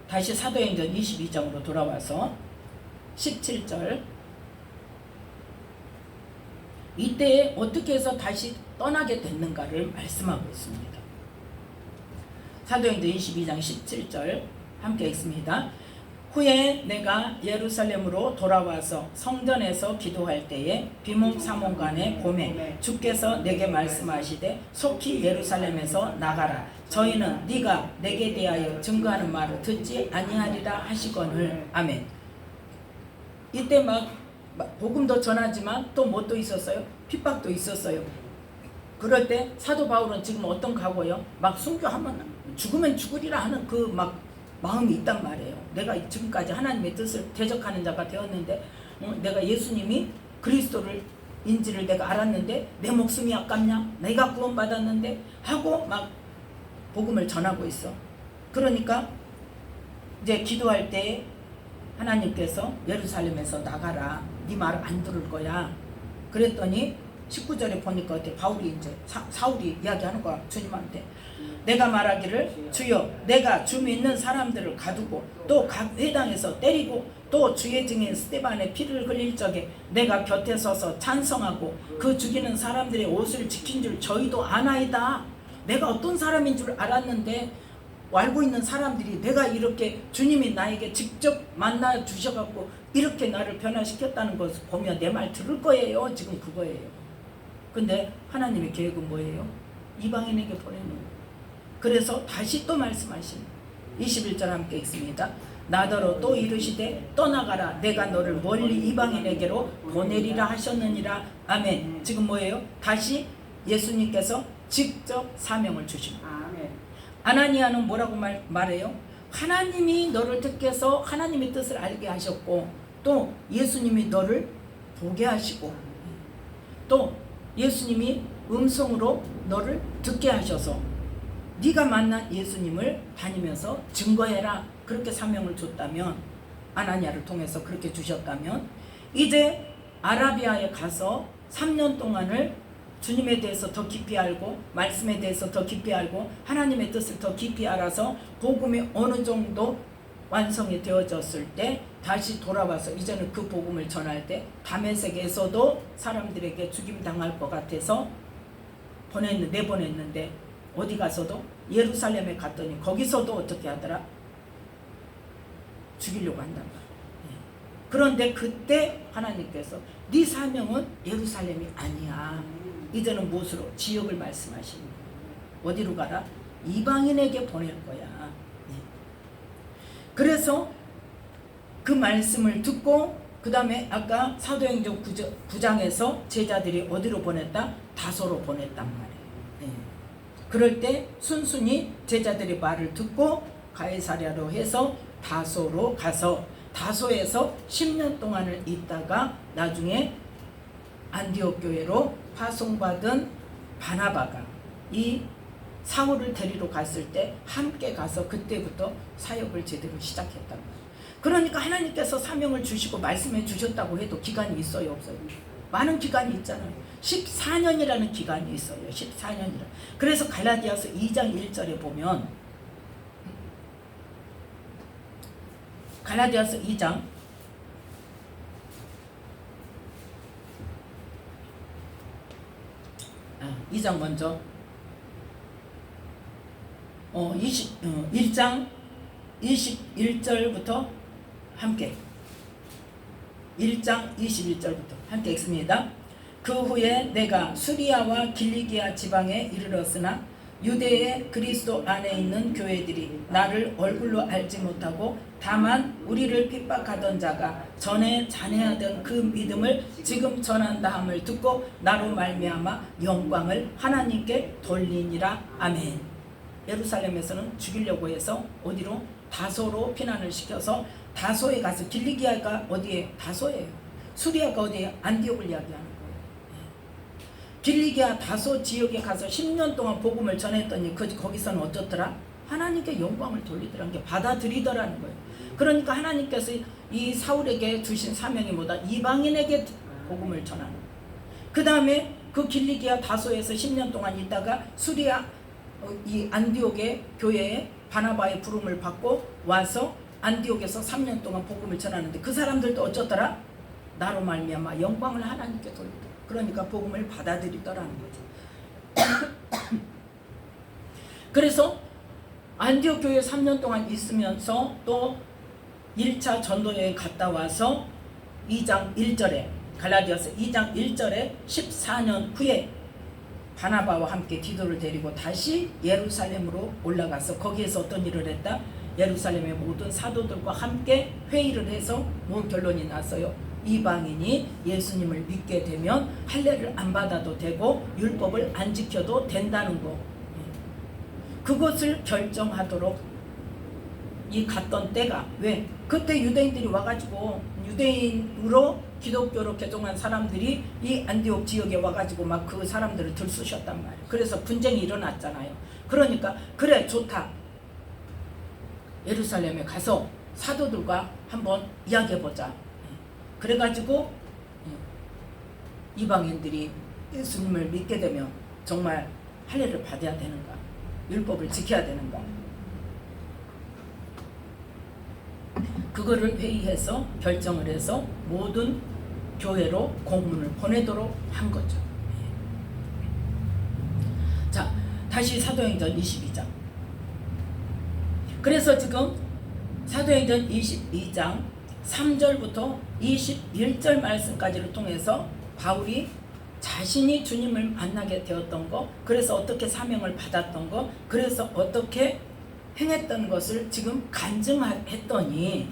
다시 사도행전 22장으로 돌아와서 17절 이때에 어떻게 해서 다시 떠나게 됐는가를 말씀하고 있습니다. 사도행전 22장 17절 함께 읽습니다. 후에 내가 예루살렘으로 돌아와서 성전에서 기도할 때에 비몽사몽간에 봄에 주께서 내게 말씀하시되 속히 예루살렘에서 나가라. 저희는 네가 내게 대하여 증거하는 말을 듣지 아니하리라 하시거늘. 아멘. 이때 막 복음도 전하지만 또 뭐 또 있었어요? 핍박도 있었어요. 그럴 때 사도 바울은 지금 어떤 각오요? 막 순교하면 죽으면 죽으리라 하는 그 막 마음이 있단 말이에요. 내가 지금까지 하나님의 뜻을 대적하는 자가 되었는데, 내가 예수님이 그리스도를 인지를 내가 알았는데 내 목숨이 아깝냐? 내가 구원받았는데 하고 막 복음을 전하고 있어. 그러니까 이제 기도할 때 하나님께서 예루살렘에서 나가라. 네 말을 안 들을 거야. 그랬더니 19절에 보니까 어때? 바울이 이제 사울이 이야기하는 거야. 주님한테. 내가 말하기를 주여 내가 주 믿는 사람들을 가두고 또 각 회당에서 때리고 또 주의 증인 스데반의 피를 흘릴 적에 내가 곁에 서서 찬성하고 그 죽이는 사람들의 옷을 지킨 줄 저희도 아나이다. 내가 어떤 사람인 줄 알았는데 알고 있는 사람들이 내가 이렇게 주님이 나에게 직접 만나 주셔갖고 이렇게 나를 변화시켰다는 것을 보면 내 말 들을 거예요. 지금 그거예요. 근데 하나님의 계획은 뭐예요? 이방인에게 보내는 거예요. 그래서 다시 또 말씀하신 21절 함께 읽습니다. 나더러 또 이르시되 떠나가라. 내가 너를 멀리 이방인에게로 보내리라 하셨느니라. 아멘. 지금 뭐예요? 다시 예수님께서 직접 사명을 주십니다. 아멘. 아나니아는 뭐라고 말해요? 하나님이 너를 택해서 하나님의 뜻을 알게 하셨고 또 예수님이 너를 보게 하시고, 또 예수님이 음성으로 너를 듣게 하셔서 네가 만난 예수님을 다니면서 증거해라. 그렇게 사명을 줬다면, 아나니아를 통해서 그렇게 주셨다면, 이제 아라비아에 가서 3년 동안을 주님에 대해서 더 깊이 알고, 말씀에 대해서 더 깊이 알고, 하나님의 뜻을 더 깊이 알아서 복음이 어느 정도 완성이 되어졌을 때 다시 돌아와서 이제는 그 복음을 전할 때 다메섹에서도 사람들에게 죽임당할 것 같아서 내보냈는데, 어디 가서도 예루살렘에 갔더니 거기서도 어떻게 하더라? 죽이려고 한단 말이야. 그런데 그때 하나님께서 네 사명은 예루살렘이 아니야. 이제는 무엇으로? 지역을 말씀하시는 거야. 어디로 가라? 이방인에게 보낼 거야. 그래서 그 말씀을 듣고, 그 다음에 아까 사도행전 9장에서 제자들이 어디로 보냈다? 다소로 보냈단 말이에요. 그럴 때 순순히 제자들이 말을 듣고 가이사랴로 해서 다소로 가서, 다소에서 10년 동안을 있다가 나중에 안디옥 교회로 파송받은 바나바가 이 사울을 데리러 갔을 때 함께 가서 그때부터 사역을 제대로 시작했단 말이에요. 그러니까 하나님께서 사명을 주시고 말씀해 주셨다고 해도 기간이 있어요, 없어요? 많은 기간이 있잖아요. 14년이라는 기간이 있어요. 14년이라. 그래서 갈라디아서 2장 1절에 보면, 갈라디아서 2장 2장 먼저 1장 21절부터 함께, 1장 21절부터 함께 읽습니다. 그 후에 내가 수리아와 길리기아 지방에 이르렀으나 유대의 그리스도 안에 있는 교회들이 나를 얼굴로 알지 못하고 다만 우리를 핍박하던 자가 전에 잔해하던 그 믿음을 지금 전한다 함을 듣고 나로 말미암아 영광을 하나님께 돌리니라. 아멘. 예루살렘에서는 죽이려고 해서 어디로? 다소로 피난을 시켜서 다소에 가서, 길리기아가 어디에? 다소예요. 수리아가 어디에? 안디옥을 이야기하는 거예요. 길리기아 다소 지역에 가서 10년 동안 복음을 전했더니 거기서는 어떻더라? 하나님께 영광을 돌리더라는 게, 받아들이더라는 거예요. 그러니까 하나님께서 이 사울에게 주신 사명이 뭐다? 이방인에게 복음을 전하는 거예요. 그 다음에 그 길리기아 다소에서 10년 동안 있다가 수리아 이 안디옥의 교회에 바나바의 부름을 받고 와서 안디옥에서 3년 동안 복음을 전하는데 그 사람들도 어쩌더라? 나로 말미암아 영광을 하나님께 돌리더라. 그러니까 복음을 받아들이더라는 거죠. 그래서 안디옥 교회에 3년 동안 있으면서 또 1차 전도여행 갔다 와서 2장 1절에, 갈라디아서 2장 1절에 14년 후에 바나바와 함께 디도를 데리고 다시 예루살렘으로 올라가서 거기에서 어떤 일을 했다? 예루살렘의 모든 사도들과 함께 회의를 해서 뭔 결론이 났어요? 이방인이 예수님을 믿게 되면 할례를 안 받아도 되고 율법을 안 지켜도 된다는 거, 그것을 결정하도록 이 갔던 때가, 왜? 그때 유대인들이 와가지고 유대인으로 기독교로 개종한 사람들이 이 안디옥 지역에 와가지고 막 그 사람들을 들쑤셨단 말이에요. 그래서 분쟁이 일어났잖아요. 그러니까 그래, 좋다, 예루살렘에 가서 사도들과 한번 이야기해보자. 그래가지고 이방인들이 예수님을 믿게 되면 정말 할례를 받아야 되는가, 율법을 지켜야 되는가, 그거를 회의해서 결정을 해서 모든 교회로 공문을 보내도록 한 거죠. 자, 다시 사도행전 22장. 그래서 지금 사도행전 22장 3절부터 21절 말씀까지를 통해서 바울이 자신이 주님을 만나게 되었던 거, 그래서 어떻게 사명을 받았던 거, 그래서 어떻게 행했던 것을 지금 간증했더니,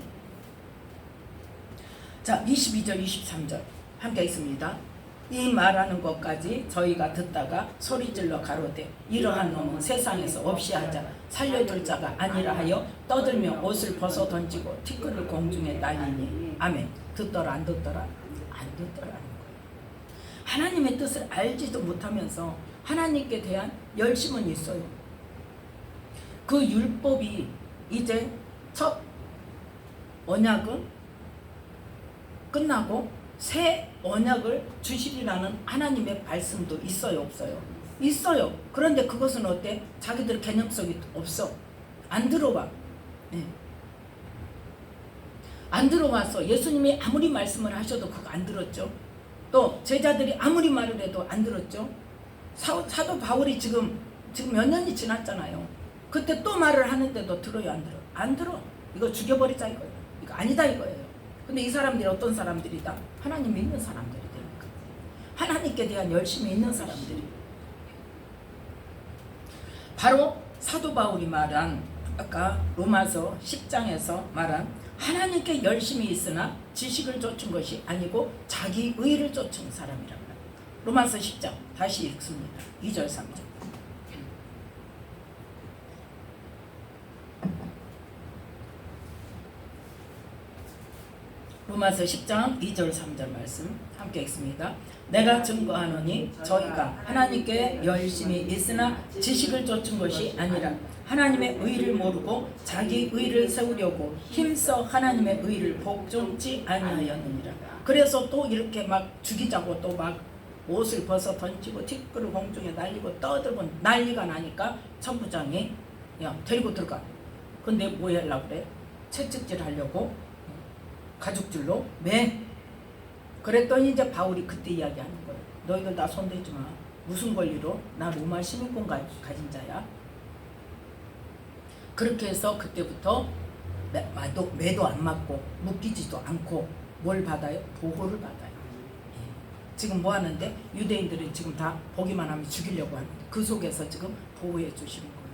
자 22절 23절 함께 있습니다. 이 말하는 것까지 저희가 듣다가 소리질러 가로되 이러한 놈은 세상에서 없이 하자 살려줄 자가 아니라 하여 떠들며 옷을 벗어 던지고 티끌을 공중에 날리니 아멘. 듣더라 안 듣더라? 안 듣더라는 거예요. 하나님의 뜻을 알지도 못하면서 하나님께 대한 열심은 있어요. 그 율법이 이제 첫 언약은 끝나고 새 언약을 주시리라는 하나님의 말씀도 있어요, 없어요? 있어요. 그런데 그것은 어때? 자기들 개념성이 없어. 안 들어와. 네. 안 들어와서 예수님이 아무리 말씀을 하셔도 그거 안 들었죠. 또 제자들이 아무리 말을 해도 안 들었죠. 사도 바울이 지금 몇 년이 지났잖아요. 그때 또 말을 하는데도 들어요, 안 들어? 안 들어. 이거 죽여버리자 이거예요. 이거 아니다 이거예요. 근데 이 사람들이 어떤 사람들이다? 하나님 믿는 사람들이 되니까. 하나님께 대한 열심이 있는 사람들이. 바로 사도 바울이 말한 아까 로마서 10장에서 말한 하나님께 열심이 있으나 지식을 쫓은 것이 아니고 자기 의를 쫓은 사람이라고 합니다. 로마서 10장 다시 읽습니다. 2절 3절. 로마서 10장 2절 3절 말씀 함께 읽습니다. 내가 증거하노니 저희가 하나님께 열심히 있으나 지식을 쫓은 것이 아니라 하나님의 의를 모르고 자기 의를 세우려고 힘써 하나님의 의를 복종치 아니하였느니라. 그래서 또 이렇게 막 죽이자고 또 막 옷을 벗어 던지고 티끌을 공중에 날리고 떠들고 난리가 나니까 천부장이 야 데리고 들어가. 근데 뭐 하려고 그래? 채찍질 하려고 가죽줄로 매. 그랬더니 이제 바울이 그때 이야기하는 거예요. 너희들 나 손대지 마. 무슨 권리로? 나 로마 시민권 가진 자야. 그렇게 해서 그때부터 매도 안 맞고 묶이지도 않고 뭘 받아요? 보호를 받아요. 지금 뭐 하는데? 유대인들은 지금 다 보기만 하면 죽이려고 하는데 그 속에서 지금 보호해 주시는 거예요.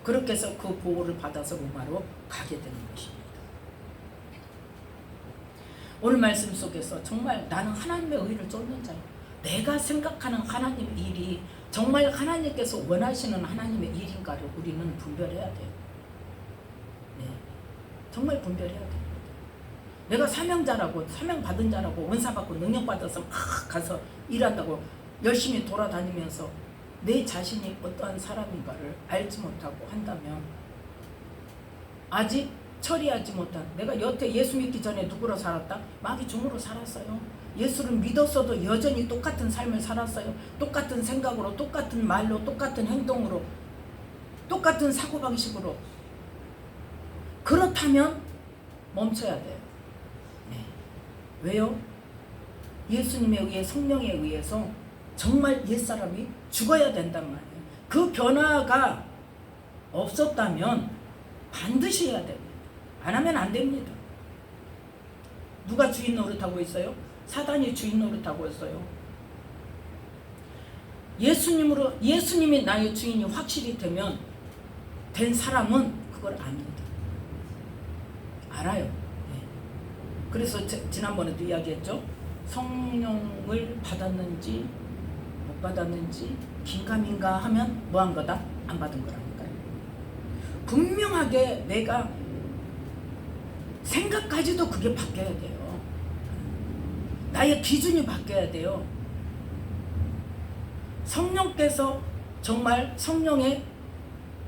그렇게 해서 그 보호를 받아서 로마로 가게 되는 것입니다. 오늘 말씀 속에서 정말 나는 하나님의 의를 쫓는 자야. 내가 생각하는 하나님의 일이 정말 하나님께서 원하시는 하나님의 일인가를 우리는 분별해야 돼요. 네. 정말 분별해야 돼요. 내가 사명자라고 사명 받은 자라고 은사 받고 능력 받아서 막 가서 일한다고 열심히 돌아다니면서 내 자신이 어떠한 사람인가를 알지 못하고 한다면 아직 처리하지 못한 내가 여태 예수 믿기 전에 누구로 살았다? 마귀 종으로 살았어요. 예수를 믿었어도 여전히 똑같은 삶을 살았어요. 똑같은 생각으로 똑같은 말로 똑같은 행동으로 똑같은 사고방식으로. 그렇다면 멈춰야 돼요. 네. 왜요? 예수님에 의해 성령에 의해서 정말 옛사람이 죽어야 된단 말이에요. 그 변화가 없었다면 반드시 해야 됩니다. 안 하면 안 됩니다. 누가 주인 노릇하고 있어요? 사단이 주인 노릇하고 있어요. 예수님이 나의 주인이 확실히 되면 된 사람은 그걸 압니다. 알아요. 네. 그래서 지난번에도 이야기했죠. 성령을 받았는지 못 받았는지 긴가민가 하면 뭐 한 거다? 안 받은 거라니까요. 분명하게 내가 생각까지도 그게 바뀌어야 돼요. 나의 기준이 바뀌어야 돼요. 성령께서 정말 성령의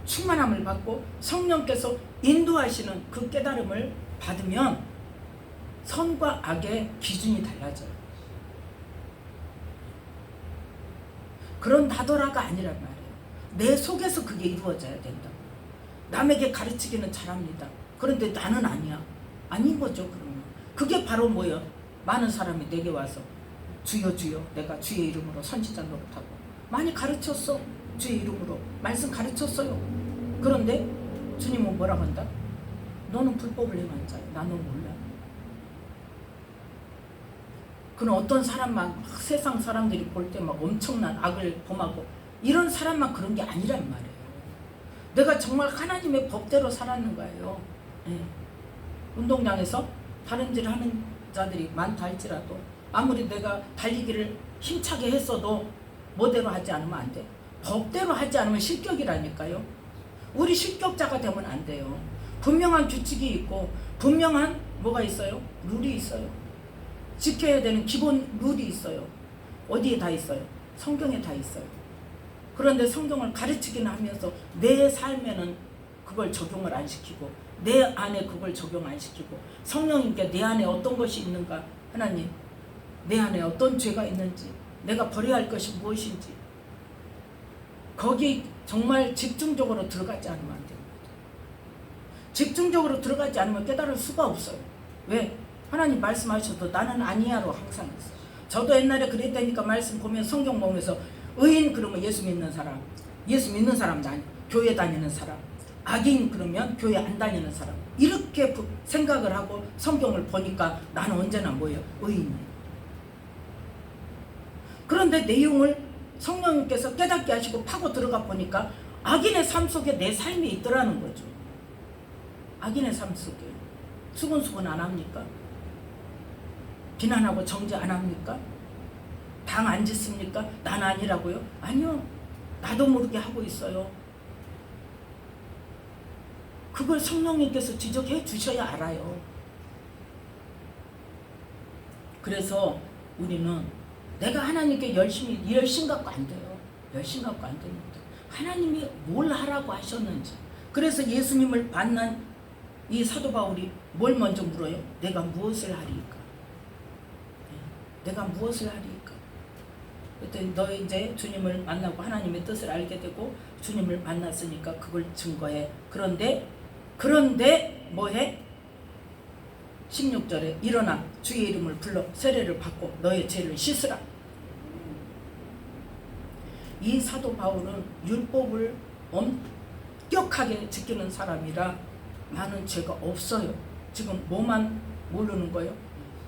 충만함을 받고 성령께서 인도하시는 그 깨달음을 받으면 선과 악의 기준이 달라져요. 그런 나더라가 아니란 말이에요. 내 속에서 그게 이루어져야 된다. 남에게 가르치기는 잘합니다. 그런데 나는 아니야. 아닌 거죠. 그러면 그게 바로 뭐예요? 많은 사람이 내게 와서 주여 주여 내가 주의 이름으로 선지자 노릇하고 많이 가르쳤어. 주의 이름으로 말씀 가르쳤어요. 그런데 주님은 뭐라고 한다? 너는 불법을 행한 자야. 나는 몰라. 그런 어떤 사람만 세상 사람들이 볼 때 막 엄청난 악을 범하고 이런 사람만 그런 게 아니란 말이에요. 내가 정말 하나님의 법대로 살았는 거예요. 네. 운동장에서 다른 질 하는 자들이 많다 할지라도 아무리 내가 달리기를 힘차게 했어도 뭐대로 하지 않으면 안 돼. 법대로 하지 않으면 실격이라니까요. 우리 실격자가 되면 안 돼요. 분명한 규칙이 있고 분명한 뭐가 있어요? 룰이 있어요. 지켜야 되는 기본 룰이 있어요. 어디에 다 있어요? 성경에 다 있어요. 그런데 성경을 가르치기는 하면서 내 삶에는 그걸 적용을 안 시키고 내 안에 그걸 적용 안 시키고 성령님께 내 안에 어떤 것이 있는가, 하나님 내 안에 어떤 죄가 있는지, 내가 버려야 할 것이 무엇인지 거기 정말 집중적으로 들어가지 않으면 안 됩니다. 집중적으로 들어가지 않으면 깨달을 수가 없어요. 왜? 하나님 말씀하셔도 나는 아니야로 항상 있어요. 저도 옛날에 그랬다니까 말씀 보면 성경 보면서 의인 그러면 예수 믿는 사람, 예수 믿는 사람도 아니 교회 다니는 사람, 악인 그러면 교회 안 다니는 사람, 이렇게 생각을 하고 성경을 보니까 나는 언제나 뭐예요? 의인이에요. 그런데 내용을 성령님께서 깨닫게 하시고 파고 들어가 보니까 악인의 삶 속에 내 삶이 있더라는 거죠. 악인의 삶 속에 수근수근 안 합니까? 비난하고 정죄 안 합니까? 당 안 짓습니까? 난 아니라고요? 아니요. 나도 모르게 하고 있어요. 그걸 성령님께서 지적해 주셔야 알아요. 그래서 우리는 내가 하나님께 열심 갖고 안 돼요. 열심 갖고 안 됩니다. 하나님이 뭘 하라고 하셨는지. 그래서 예수님을 만난 이 사도 바울이 뭘 먼저 물어요? 내가 무엇을 하리까? 내가 무엇을 하리까? 그때 너 이제 주님을 만나고 하나님의 뜻을 알게 되고 주님을 만났으니까 그걸 증거해. 그런데 뭐해? 16절에 일어나 주의 이름을 불러 세례를 받고 너의 죄를 씻으라. 이 사도 바울은 율법을 엄격하게 지키는 사람이라 많은 죄가 없어요. 지금 뭐만 모르는 거예요?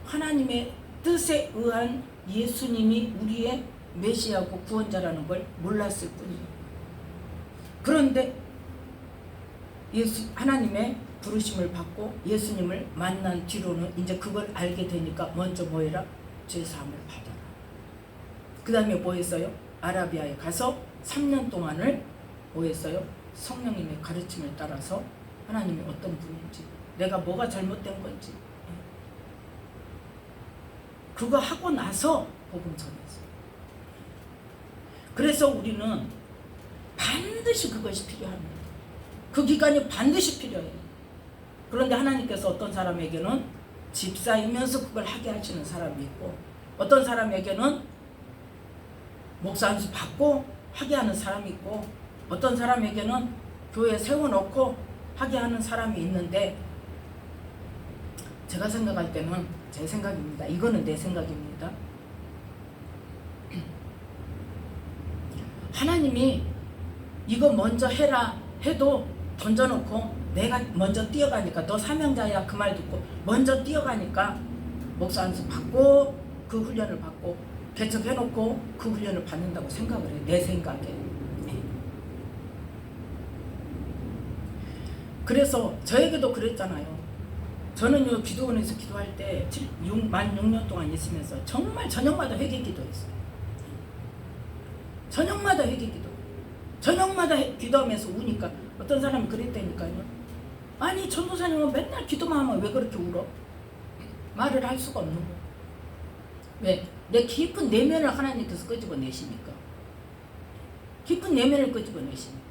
하나님의 뜻에 의한 예수님이 우리의 메시아고 구원자라는 걸 몰랐을 뿐이에요. 그런데 하나님의 부르심을 받고 예수님을 만난 뒤로는 이제 그걸 알게 되니까 먼저 뭐 해라? 죄사함을 받아라. 그 다음에 뭐 했어요? 아라비아에 가서 3년 동안을 뭐 했어요? 성령님의 가르침을 따라서 하나님이 어떤 분인지, 내가 뭐가 잘못된 건지 그거 하고 나서 복음 전했어요. 그래서 우리는 반드시 그것이 필요합니다. 그 기간이 반드시 필요해요. 그런데 하나님께서 어떤 사람에게는 집사이면서 그걸 하게 하시는 사람이 있고 어떤 사람에게는 목사 안수 받고 하게 하는 사람이 있고 어떤 사람에게는 교회에 세워놓고 하게 하는 사람이 있는데 제가 생각할 때는 제 생각입니다. 이거는 내 생각입니다. 하나님이 이거 먼저 해라 해도 던져놓고 내가 먼저 뛰어가니까 너 사명자야 그 말 듣고 먼저 뛰어가니까 목사 안수 받고 그 훈련을 받고 개척해놓고 그 훈련을 받는다고 생각을 해요. 내 생각에. 그래서 저에게도 그랬잖아요. 저는요 기도원에서 기도할 때 만 6년 동안 있으면서 정말 저녁마다 회개 기도했어요. 저녁마다 회개 기도. 저녁마다 기도하면서 우니까 어떤 사람이 그랬다니까요. 아니 전도사님은 맨날 기도만 하면 왜 그렇게 울어? 말을 할 수가 없는 거예요. 왜? 내 깊은 내면을 하나님께서 끄집어내시니까. 깊은 내면을 끄집어내시니까.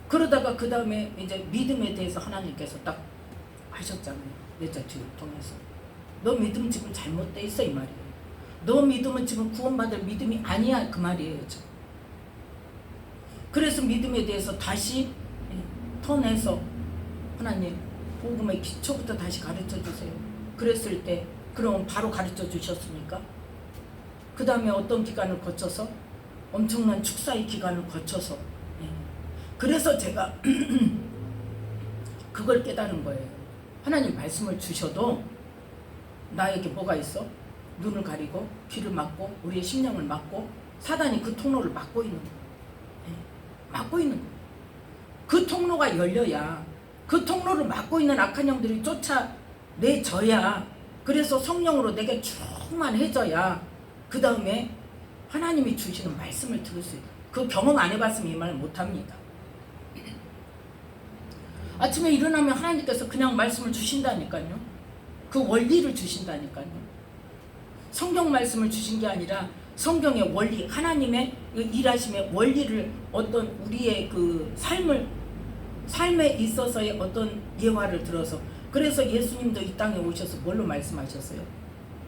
그러다가 그 다음에 이제 믿음에 대해서 하나님께서 딱 하셨잖아요. 내자취를 통해서. 너 믿음 지금 잘못돼 있어 이 말이에요. 너 믿음은 지금 구원받을 믿음이 아니야 그 말이에요. 지금. 그래서 믿음에 대해서 다시 턴해서 하나님 복음의 기초부터 다시 가르쳐 주세요. 그랬을 때 그럼 바로 가르쳐 주셨습니까? 그 다음에 어떤 기간을 거쳐서 엄청난 축사의 기간을 거쳐서 그래서 제가 그걸 깨달은 거예요. 하나님 말씀을 주셔도 나에게 뭐가 있어? 눈을 가리고 귀를 막고 우리의 심령을 막고 사단이 그 통로를 막고 있는 거예요. 막고 있는 거예요. 그 통로가 열려야 그 통로를 막고 있는 악한 영들이 쫓아내져야 그래서 성령으로 내게 충만해져야 그 다음에 하나님이 주시는 말씀을 들을 수 있어요. 그 경험 안 해봤으면 이 말 못합니다. 아침에 일어나면 하나님께서 그냥 말씀을 주신다니까요. 그 원리를 주신다니까요. 성경 말씀을 주신 게 아니라 성경의 원리, 하나님의 일하심의 원리를 어떤 우리의 그 삶에 있어서의 어떤 예화를 들어서, 그래서 예수님도 이 땅에 오셔서 뭘로 말씀하셨어요?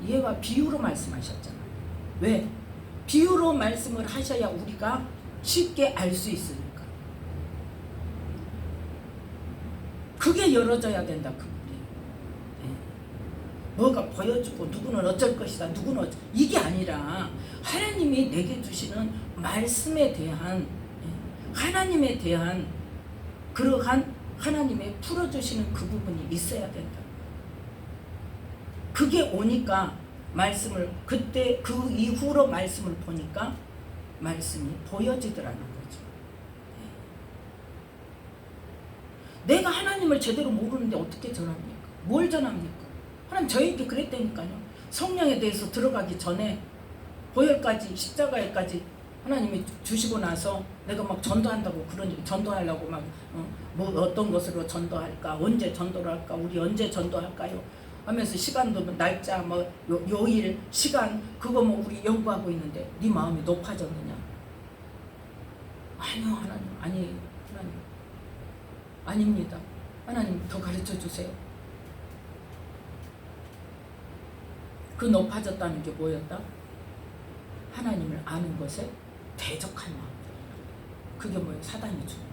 예화, 비유로 말씀하셨잖아요. 왜? 비유로 말씀을 하셔야 우리가 쉽게 알 수 있으니까. 그게 열어져야 된다, 그분이. 뭐가 보여주고 누구는 어쩔 것이다, 누구는 이게 아니라 하나님이 내게 주시는 말씀에 대한, 하나님에 대한 그러한 하나님의 풀어주시는 그 부분이 있어야 된다. 그게 오니까 말씀을, 그때 그 이후로 말씀을 보니까 말씀이 보여지더라는 거죠. 내가 하나님을 제대로 모르는데 어떻게 전합니까? 뭘 전합니까? 하나님 저에게 그랬다니까요. 성령에 대해서 들어가기 전에 보혈까지, 십자가에까지 하나님이 주시고 나서 내가 막 전도한다고, 그런 전도하려고 막 뭐 어떤 것으로 전도할까, 언제 전도를 할까, 우리 언제 전도할까요 하면서 시간도 날짜 뭐 요일 시간 그거 뭐 우리 연구하고 있는데 네 마음이 높아졌느냐? 아니요 하나님, 아니 하나님, 아닙니다. 하나님 더 가르쳐 주세요. 그 높아졌다는 게 뭐였다? 하나님을 아는 것에 대적한 마음. 그게 뭐예요? 사단이 주는 거예요.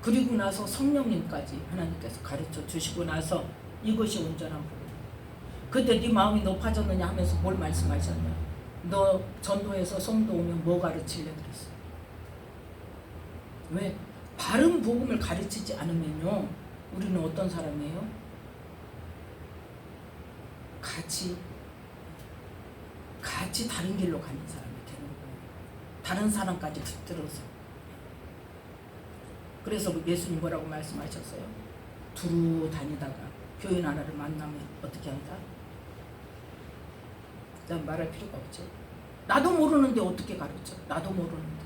그리고 나서 성령님까지 하나님께서 가르쳐 주시고 나서 이것이 온전한 부분. 그때 네 마음이 높아졌느냐 하면서 뭘 말씀하셨냐? 너 전도해서 성도 오면 뭐 가르칠래 그랬어. 왜? 바른 복음을 가르치지 않으면요, 우리는 어떤 사람이에요? 같이 다른 길로 가는 사람이 되는 거예요. 다른 사람까지 붙들어서. 그래서 예수님 뭐라고 말씀하셨어요? 두루 다니다가 교인 하나를 만나면 어떻게 한다? 난 말할 필요가 없죠. 나도 모르는데 어떻게 가르쳐? 나도 모르는데.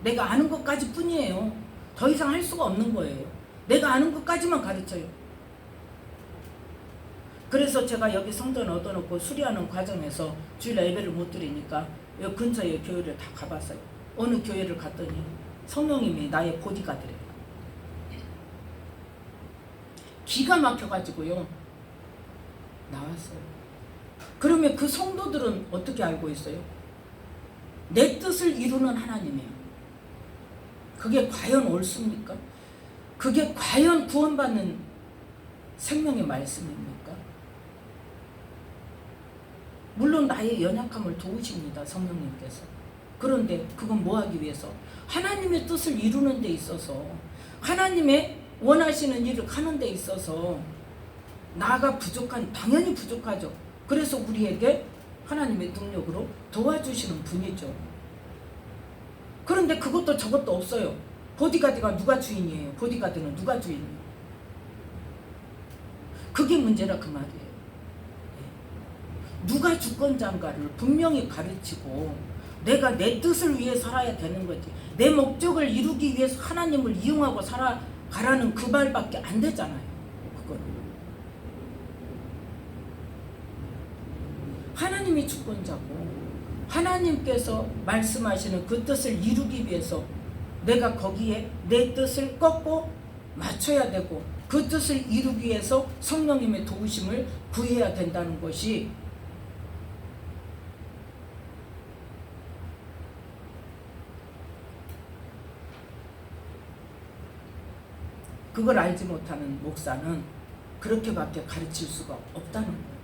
내가 아는 것까지 뿐이에요. 더 이상 할 수가 없는 거예요. 내가 아는 것까지만 가르쳐요. 그래서 제가 여기 성전 얻어놓고 수리하는 과정에서 주일날 예배를 못 드리니까 여기 근처에 교회를 다 가봤어요. 어느 교회를 갔더니 성령님이 나의 보디가드래요. 기가 막혀가지고요 나왔어요. 그러면 그 성도들은 어떻게 알고 있어요? 내 뜻을 이루는 하나님이에요. 그게 과연 옳습니까? 그게 과연 구원받는 생명의 말씀입니까? 물론 나의 연약함을 도우십니다, 성령님께서. 그런데 그건 뭐 하기 위해서? 하나님의 뜻을 이루는 데 있어서, 하나님의 원하시는 일을 하는 데 있어서 나가 당연히 부족하죠. 그래서 우리에게 하나님의 능력으로 도와주시는 분이죠. 그런데 그것도 저것도 없어요. 보디가드가 누가 주인이에요? 보디가드는 누가 주인이에요? 그게 문제라 그 말이에요. 누가 주권자인가를 분명히 가르치고 내가 내 뜻을 위해 살아야 되는 거지. 내 목적을 이루기 위해서 하나님을 이용하고 살아가라는 그 말밖에 안 되잖아요. 그거는. 하나님이 주권자고 하나님께서 말씀하시는 그 뜻을 이루기 위해서 내가 거기에 내 뜻을 꺾고 맞춰야 되고 그 뜻을 이루기 위해서 성령님의 도우심을 구해야 된다는 것이 그걸 알지 못하는 목사는 그렇게밖에 가르칠 수가 없다는 거예요.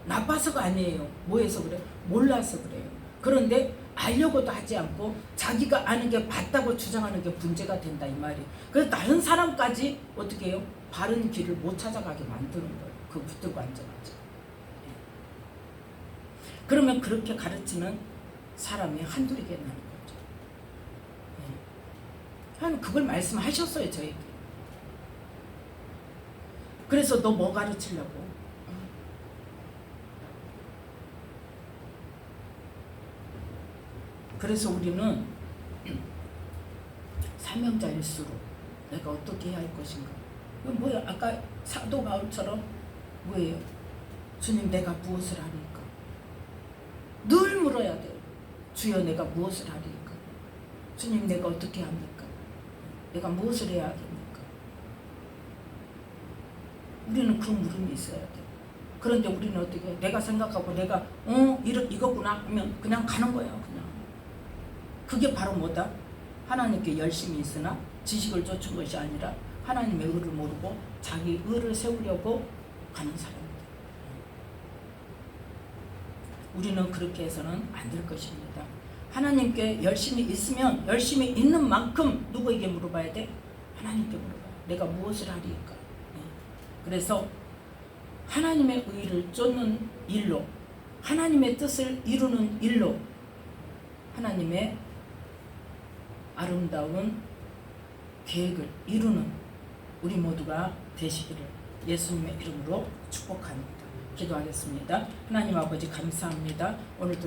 나빠서가 아니에요. 뭐해서 그래? 몰라서 그래요. 그런데 알려고도 하지 않고 자기가 아는 게 맞다고 주장하는 게 문제가 된다 이 말이에요. 그래서 다른 사람까지 어떻게 해요? 바른 길을 못 찾아가게 만드는 거예요. 그 붙들고 앉아가지고. 그러면 그렇게 가르치는 사람이 한둘이겠나는 거죠. 하나님 그걸 말씀하셨어요 저에게. 그래서 너 뭐 가르치려고? 그래서 우리는 사명자일수록 내가 어떻게 해야 할 것인가? 이거 뭐야? 아까 사도 바울처럼 뭐예요? 주님 내가 무엇을 하리까? 늘 물어야 돼요. 주여 내가 무엇을 하리까? 주님 내가 어떻게 합니까? 내가 무엇을 해야 하겠습니까? 우리는 그 물음이 있어야 돼. 그런데 우리는 어떻게 해? 내가 생각하고 내가 이거구나 하면 그냥 가는 거야. 그냥. 그게 바로 뭐다? 하나님께 열심히 있으나 지식을 쫓은 것이 아니라 하나님의 의를 모르고 자기 의를 세우려고 가는 사람이다. 우리는 그렇게 해서는 안 될 것입니다. 하나님께 열심히 있으면 열심히 있는 만큼 누구에게 물어봐야 돼? 하나님께 물어봐요. 내가 무엇을 하리까? 그래서 하나님의 의를 쫓는 일로, 하나님의 뜻을 이루는 일로 하나님의 아름다운 계획을 이루는 우리 모두가 되시기를 예수님의 이름으로 축복합니다. 기도하겠습니다. 하나님 아버지 감사합니다. 오늘도